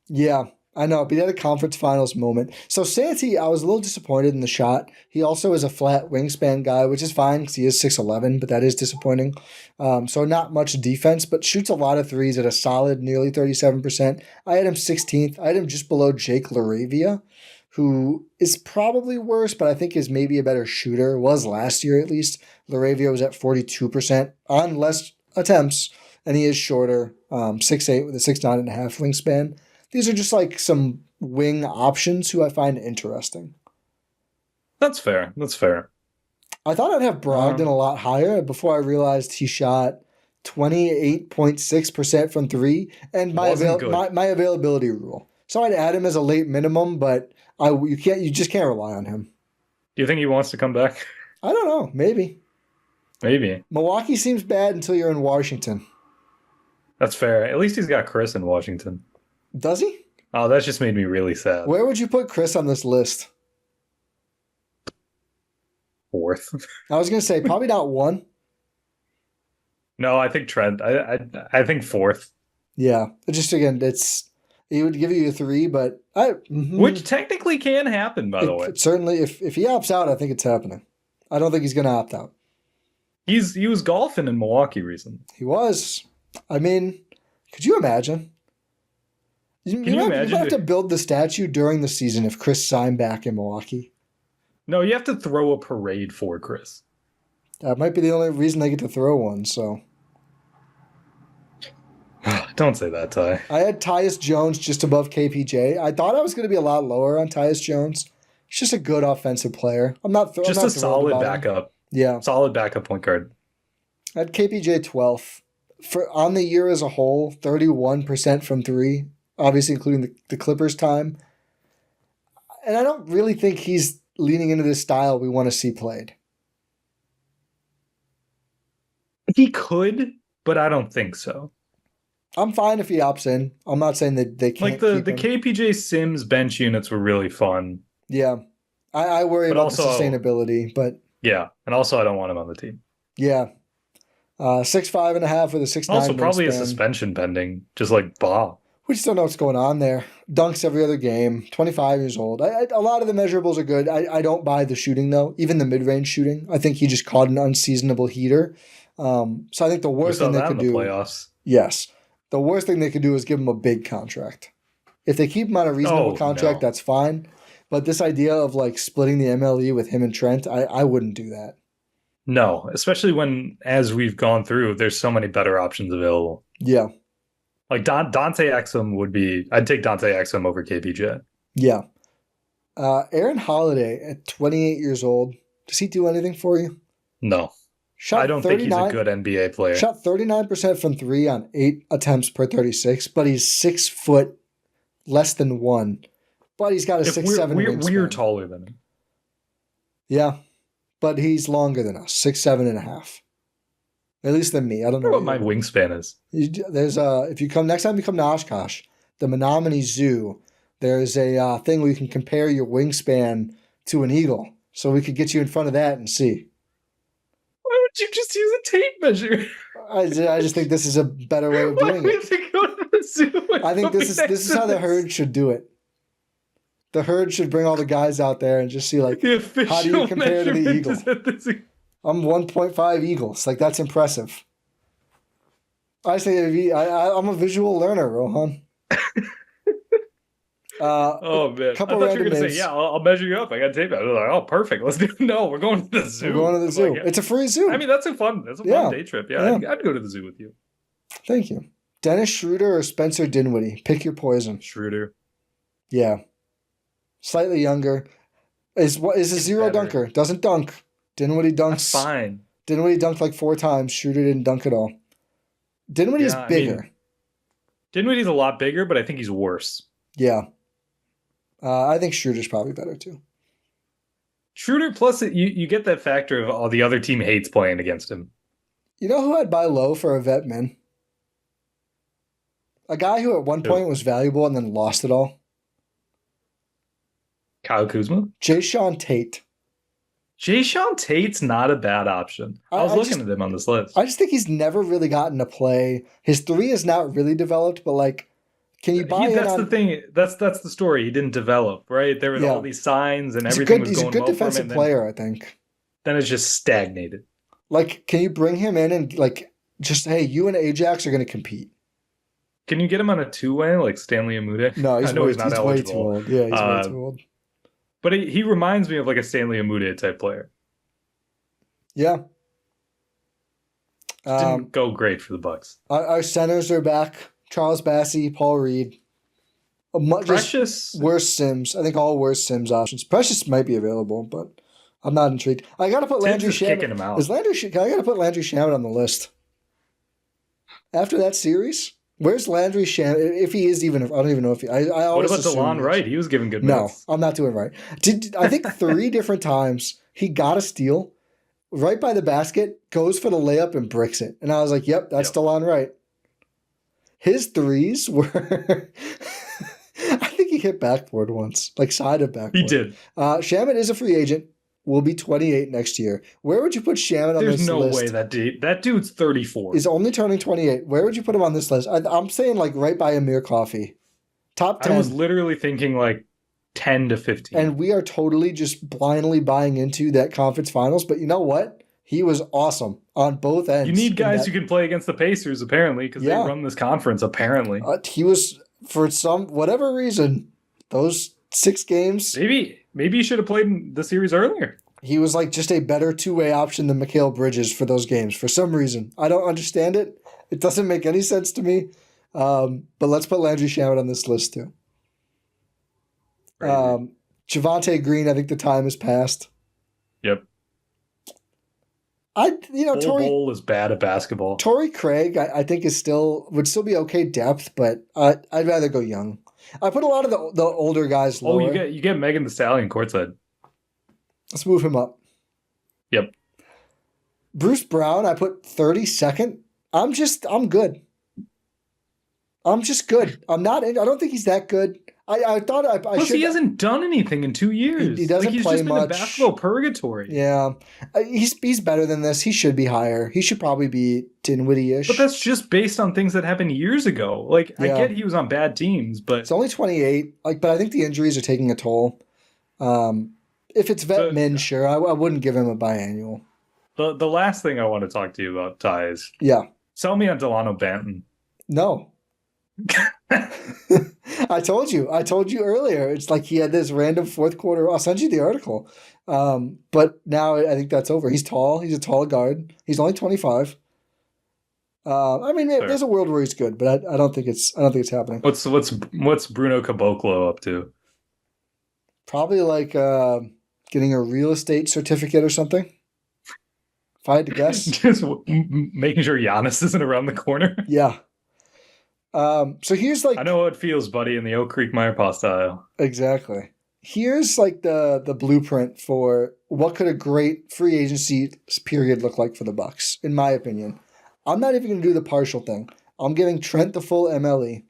Yeah, I know, but he had a conference finals moment. So Santi, I was a little disappointed in the shot. He also is a flat wingspan guy, which is fine because he is 6'11", but that is disappointing. So not much defense, but shoots a lot of threes at a solid nearly 37%. I had him 16th. I had him just below Jake LaRavia, who is probably worse, but I think is maybe a better shooter. Was last year at least. LaRavia was at 42% on less attempts, and he is shorter, 6'8" with a 6'9.5" wingspan. These are just like some wing options who I find interesting. That's fair. That's fair. I thought I'd have Brogdon a lot higher before I realized he shot 28.6% from three and my availability rule. So I'd add him as a late minimum, but you just can't rely on him. Do you think he wants to come back? I don't know. Maybe. Milwaukee seems bad until you're in Washington. That's fair. At least he's got Chris in Washington. Does he? Oh, that just made me really sad. Where would you put Chris on this list? 4th. I was going to say probably not 1. No, I think Trent. I think 4th. Yeah. Just again, he would give you a 3, but which technically can happen, by the way. Certainly, if he opts out, I think it's happening. I don't think he's going to opt out. He was golfing in Milwaukee recently. He was. I mean, could you imagine? You might have to build the statue during the season if Chris signed back in Milwaukee. No, you have to throw a parade for Chris. That might be the only reason they get to throw one, so. Don't say that, Ty. I had Tyus Jones just above KPJ. I thought I was going to be a lot lower on Tyus Jones. He's just a good offensive player. I'm not just a solid backup. Yeah. Solid backup point guard. I had KPJ 12th. On the year as a whole, 31% from three. Obviously, including the Clippers' time. And I don't really think he's leaning into this style we want to see played. He could, but I don't think so. I'm fine if he opts in. I'm not saying that they can't. Like the KPJ Sims bench units were really fun. Yeah. I worry about the sustainability, but. Yeah. And also, I don't want him on the team. Yeah. 6'5.5" with a 6'9". Also, probably wingspan. A suspension pending, just like Bob. We just don't know what's going on there. Dunks every other game. 25 years old. A lot of the measurables are good. I don't buy the shooting, though. Even the mid-range shooting. I think he just caught an unseasonable heater. So I think the worst thing they could do. Playoffs. Yes. The worst thing they could do is give him a big contract. If they keep him on a reasonable contract, that's fine. But this idea of like splitting the MLE with him and Trent, I wouldn't do that. No, especially when, as we've gone through, there's so many better options available. Yeah. Like Dante Exum would be, I'd take Dante Exum over KPJ. Yeah. Aaron Holiday at 28 years old. Does he do anything for you? No. I don't think he's a good NBA player. Shot 39% from three on 8 attempts per 36, but he's 6 foot less than 1. But he's got a 6'7" wingspan. We're taller than him. Yeah. But he's longer than us, 6'7.5". At least than me. I don't know what my wingspan is. There's if you come next time you come to Oshkosh, the Menominee Zoo, there's a thing where you can compare your wingspan to an eagle. So we could get you in front of that and see. Why would you just use a tape measure? I just think this is a better way of doing it. Go to the zoo? I think this is how the herd should do it. The herd should bring all the guys out there and just see like how do you compare to the eagle? I'm 1.5 eagles. Like that's impressive. I say I'm a visual learner, Rohan. Oh man! I thought you were going to say, "Yeah, I'll measure you up. I got tape." I was like, "Oh, perfect. Let's do it." No, we're going to the zoo. We're going to the zoo. Like, it's a free zoo. I mean, that's a fun day trip. Yeah. I'd go to the zoo with you. Thank you. Dennis Schroeder or Spencer Dinwiddie? Pick your poison. Schroeder. Yeah. Slightly younger. Is a zero dunker. Doesn't dunk. Dinwiddie dunks. That's fine. Dinwiddie dunked like 4 times. Schroeder didn't dunk at all. Dinwiddie's bigger. mean, Dinwiddie's a lot bigger, but I think he's worse. Yeah. I think Schroeder's probably better too. Schroeder, plus you get that factor of all the other team hates playing against him. You know who I'd buy low for a vet min? A guy who at one point was valuable and then lost it all. Kyle Kuzma? Jayshawn Tate. Jayshawn Tate's not a bad option. I was looking at him on this list. I just think he's never really gotten to play. His three is not really developed, but like, can you buy That's the thing. That's the story. He didn't develop, right? There were all these signs and everything was going well for him. He's a good defensive player, I think. Then it's just stagnated. Like, can you bring him in and like just, hey, you and Ajax are going to compete? Can you get him on a two-way like Stanley Amude? No, he's way too old. Yeah, he's way too old. But he reminds me of like a Stanley Amude type player. Yeah. Didn't go great for the Bucks. Our centers are back. Charles Bassey, Paul Reed. Precious. Worse Sims. I think all worse Sims options. Precious might be available, but I'm not intrigued. I got to put Landry Shamet. Kicking him out. I got to put Landry Shamet on the list. After that series, where's Landry Shamet? If he is even, I don't even know if he. I always what about DeLon Wright? He was given good minutes. No, I'm not doing right. I think 3 different times he got a steal right by the basket, goes for the layup and bricks it, and I was like, "Yep, that's DeLon Wright." His threes were. I think he hit backboard once, like side of backboard. He did. Shamet is a free agent. Will be 28 next year. Where would you put Shamet on this list? There's no way that dude's 34. He's only turning 28. Where would you put him on this list? I'm saying like right by Amir Coffey. Top 10. I was literally thinking like 10 to 15. And we are totally just blindly buying into that conference finals. But you know what? He was awesome on both ends. You need guys who can play against the Pacers, apparently, because they run this conference, apparently. He was, for whatever reason, those 6 games. Maybe he should have played the series earlier. He was like just a better two-way option than Mikal Bridges for those games for some reason. I don't understand it. It doesn't make any sense to me. But let's put Landry Shamet on this list too. Javonte Green, I think the time has passed. Yep. Torrey Bowl is bad at basketball. Torrey Craig, I think would still be okay depth, but I'd rather go young. I put a lot of the older guys lower. Oh, you get Megan Thee Stallion courtside. Let's move him up. Yep. Bruce Brown, I put 32nd. I'm good. I'm just good. I don't think he's that good. I thought I Plus, should. He hasn't done anything in 2 years. He doesn't he's play just much. Been in basketball purgatory. Yeah, he's better than this. He should be higher. He should probably be Dinwiddie-ish. But that's just based on things that happened years ago. Like I get he was on bad teams, but it's only 28. But I think the injuries are taking a toll. If it's vet min, sure, I wouldn't give him a biannual. The last thing I want to talk to you about, Ty, is sell me on Delano Banton. No. I told you earlier. It's like he had this random fourth quarter. I'll send you the article. But now I think that's over. He's tall. He's a tall guard. He's only 25. There's a world where he's good, but I don't think it's happening. What's Bruno Caboclo up to? Probably like getting a real estate certificate or something. If I had to guess, just making sure Giannis isn't around the corner. Yeah. So here's like, I know how it feels, buddy, in the Oak Creek Meyer style. Exactly. Here's like the blueprint for what could a great free agency period look like for the Bucks, in my opinion. I'm not even going to do the partial thing. I'm giving Trent the full MLE.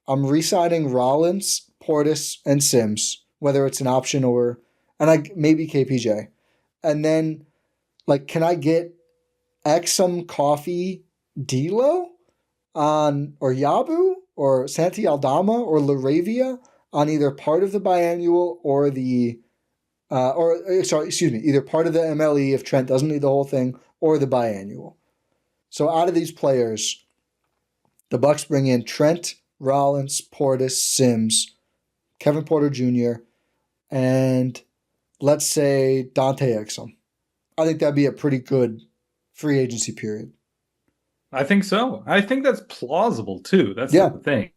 I'm re-signing Rollins, Portis, and Sims, whether it's an option or maybe KPJ. And then, like, can I get Exum, Coffee, D'Lo or Yabu or Santi Aldama or Laravia on either part of the biannual or either part of the MLE if Trent doesn't need the whole thing or the biannual. So out of these players, the Bucks bring in Trent, Rollins, Portis, Sims, Kevin Porter Jr., and let's say Dante Exum. I think that'd be a pretty good free agency period. I think so. I think that's plausible too. That's the thing.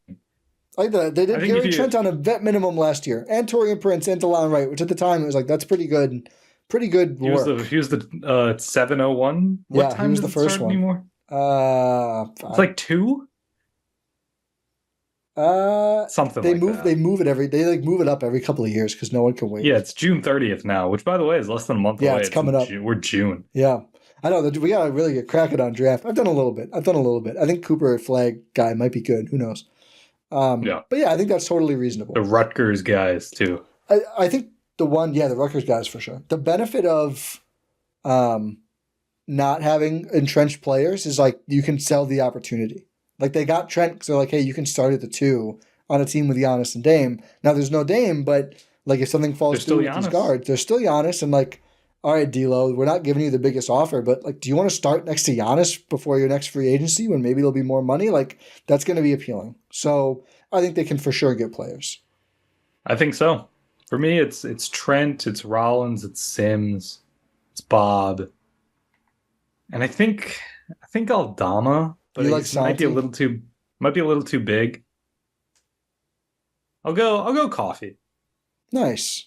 Like that. They did Gary Trent on a vet minimum last year, and Taurean Prince and DeLon Wright, which at the time it was like that's pretty good. Pretty good work. He was the 701. What time was the first one? Anymore? It's like 2? Something they like move that. they move it up every couple of years because no one can wait. Yeah, it's June 30th now, which, by the way, is less than a month Yeah, away. it's coming up. We're June. Yeah. I know that we gotta really get cracking on draft. I've done a little bit. I think Cooper at flag guy might be good. Who knows? Yeah. But yeah, I think that's totally reasonable. The Rutgers guys, too. I think the Rutgers guys for sure. The benefit of not having entrenched players is like you can sell the opportunity. Like they got Trent because they're like, hey, you can start at the 2 on a team with Giannis and Dame. Now there's no Dame, but like if something falls through with these guards, there's still Giannis and like, all right, D'Lo, we're not giving you the biggest offer, but like, do you want to start next to Giannis before your next free agency when maybe there'll be more money? Like that's going to be appealing. So I think they can for sure get players. I think so. For me, it's Trent, it's Rollins, it's Sims, it's Bob, and I think Aldama, but You like it might be a little too big. I'll go Coffee. Nice.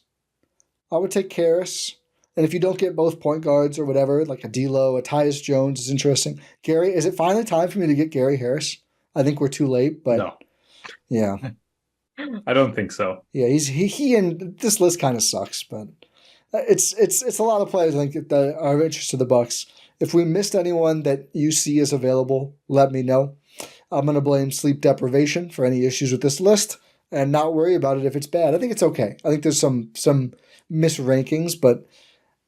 I would take Karras. And if you don't get both point guards or whatever, like a D'Lo, a Tyus Jones is interesting. Gary, is it finally time for me to get Gary Harris? I think we're too late, but no. Yeah. I don't think so. Yeah, he and this list kind of sucks, but it's a lot of players I think that are of interest to the Bucks. If we missed anyone that you see is available, let me know. I'm going to blame sleep deprivation for any issues with this list and not worry about it if it's bad. I think it's okay. I think there's some misrankings, but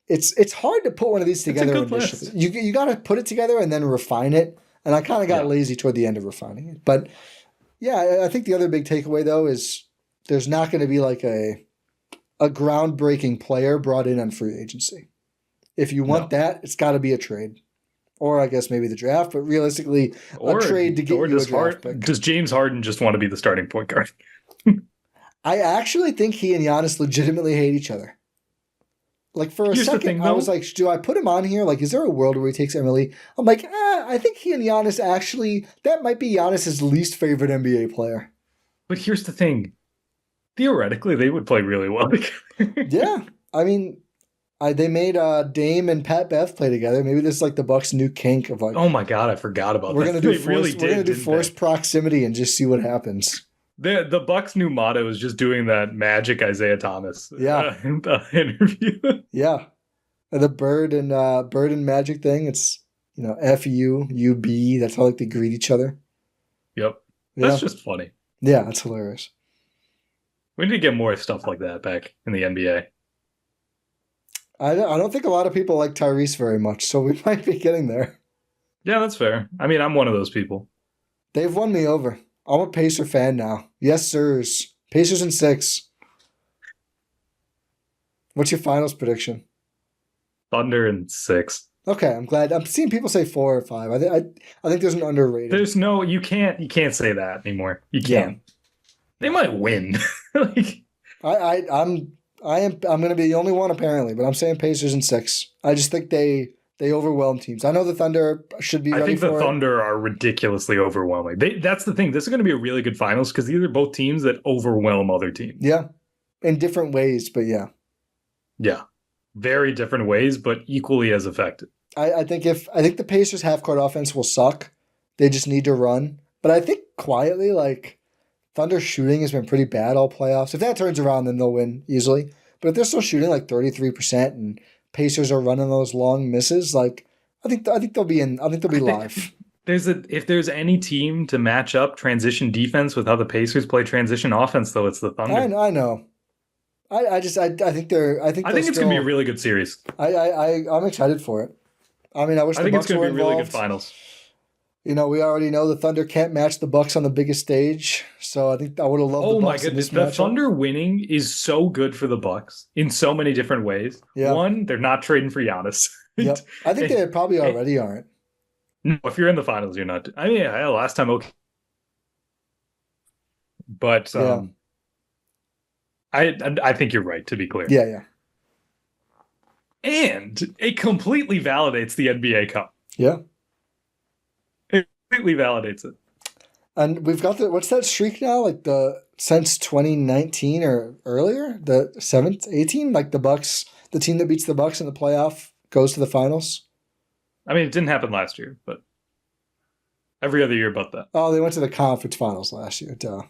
it's hard to put one of these together initially. You got to put it together and then refine it. And I kind of got lazy toward the end of refining it. But yeah, I think the other big takeaway though is there's not going to be like a groundbreaking player brought in on free agency. If you want that, it's got to be a trade. Or I guess maybe the draft, but realistically, a trade to get you a draft pick. Does James Harden just want to be the starting point guard? I actually think he and Giannis legitimately hate each other. Like for a second, I was like, do I put him on here? Like, is there a world where he takes Emily? I'm like, I think he and Giannis actually, that might be Giannis's least favorite NBA player. But here's the thing. Theoretically, they would play really well together. Yeah. I mean, they made Dame and Pat Bev play together. Maybe this is like the Bucks' new kink of like, oh my God, I forgot about that. We're gonna do forced proximity and just see what happens. The Bucks' new motto is just doing that magic Isaiah Thomas interview. Yeah. The bird and magic thing. It's, F-U, U-B. That's how like they greet each other. Yep. That's just funny. Yeah, that's hilarious. We need to get more stuff like that back in the NBA. I don't think a lot of people like Tyrese very much, so we might be getting there. Yeah, that's fair. I mean, I'm one of those people. They've won me over. I'm a Pacer fan now. Yes, sirs. Pacers in 6. What's your finals prediction? Thunder in 6. Okay, I'm glad. I'm seeing people say 4 or 5. I think there's an underrated. There's no. You can't say that anymore. You can't. Yeah. They might win. I'm going to be the only one apparently, but I'm saying Pacers in 6. I just think they overwhelm teams. I know the Thunder should be ready for it. I think the Thunder are ridiculously overwhelming. That's the thing. This is going to be a really good finals because these are both teams that overwhelm other teams. Yeah. In different ways, but yeah. Yeah. Very different ways, but equally as effective. I think the Pacers half-court offense will suck. They just need to run. But I think quietly, like, Thunder shooting has been pretty bad all playoffs. If that turns around, then they'll win easily. But if they're still shooting like 33% and Pacers are running those long misses, like I think they'll be live. If there's any team to match up transition defense with how the Pacers play transition offense, though, it's the Thunder. I know. I think it's gonna be a really good series. I'm excited for it. I mean, I wish the Bucks were involved. I think it's gonna be a really good finals. We already know the Thunder can't match the Bucks on the biggest stage, so I think I would have loved the Bucks. Oh my goodness, the Thunder winning is so good for the Bucks in so many different ways. Yeah. One, they're not trading for Giannis. Yep. I think they probably already aren't. No, if you're in the finals, you're not. I mean, last time, okay. But I think you're right, to be clear. Yeah. And it completely validates the NBA Cup. Yeah. Completely validates it. And we've got what's that streak now? Like since 2019 or earlier, the 18, like the Bucks, the team that beats the Bucks in the playoff goes to the finals. I mean, it didn't happen last year, but Every other year but that. Oh, they went to the conference finals last year. Duh.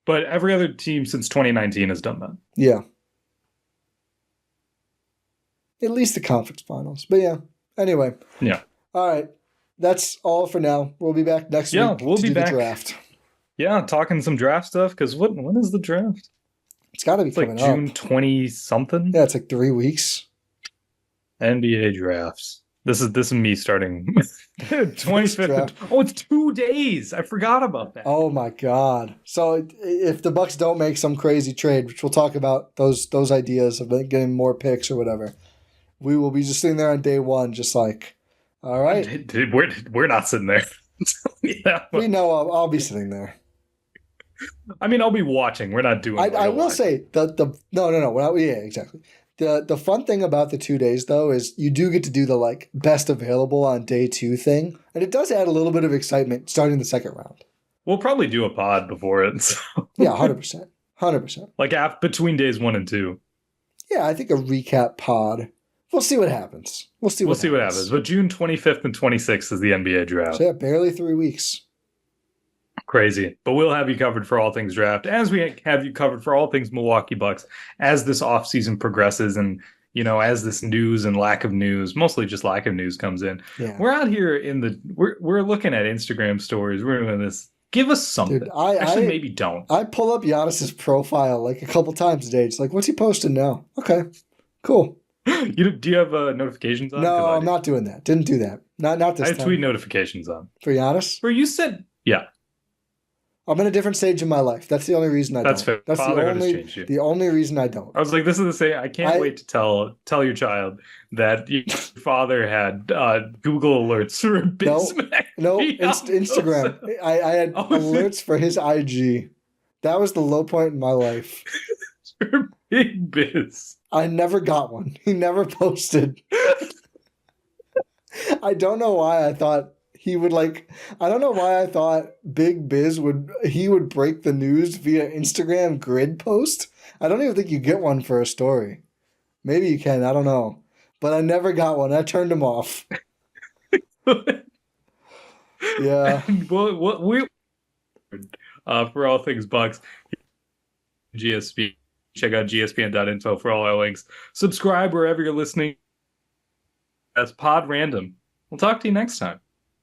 But every other team since 2019 has done that. Yeah. At least the conference finals. But yeah. Anyway. Yeah. All right. That's all for now. We'll be back next week we'll to be do back. the draft. Yeah, talking some draft stuff, because when is the draft? It's got to be It's coming like June 20-something? Yeah, it's like 3 weeks. NBA drafts. This is me starting 25th. Oh, it's 2 days. I forgot about that. Oh my God. So if the Bucks don't make some crazy trade, which we'll talk about those ideas of getting more picks or whatever, we will be just sitting there on day one, just like, all right. We're not sitting there. Yeah. We know I'll be sitting there. I mean, I'll be watching. We're not doing. I will say no. Yeah, exactly. The fun thing about the 2 days though is you do get to do the like best available on day 2 thing, and it does add a little bit of excitement starting the second round. We'll probably do a pod before it. So. Yeah, 100%. Like between days 1 and 2. Yeah, I think a recap pod. We'll see what happens. We'll see what happens. But June 25th and 26th is the NBA draft. So yeah, barely 3 weeks. Crazy. But we'll have you covered for all things draft, as we have you covered for all things Milwaukee Bucks as this offseason progresses and, as this news and lack of news, mostly just lack of news comes in. Yeah. We're out here we're looking at Instagram stories. We're doing this. Give us something. Dude, Actually, maybe don't. I pull up Giannis's profile like a couple times a day. It's like, what's he posting now? Okay, cool. Do you have notifications on? No, I'm not doing that. Didn't do that. Not this time. I have tweet notifications on. For Giannis? Where you said, yeah. I'm in a different stage in my life. That's the only reason I don't. That's fair. That's the only reason I don't. I was like, this is the same. I can't wait to tell your child that your father had Google alerts for Bismack. No, Instagram. I had alerts for his IG. That was the low point in my life. For Big Biz. I never got one. He never posted. I don't know why I thought he would I don't know why I thought Big Biz would break the news via Instagram grid post. I don't even think you get one for a story. Maybe you can, I don't know. But I never got one. I turned him off. Yeah. Well, we for all things Bucks, GSP. Check out gspn.info for all our links. Subscribe wherever you're listening. That's Pod Random. We'll talk to you next time.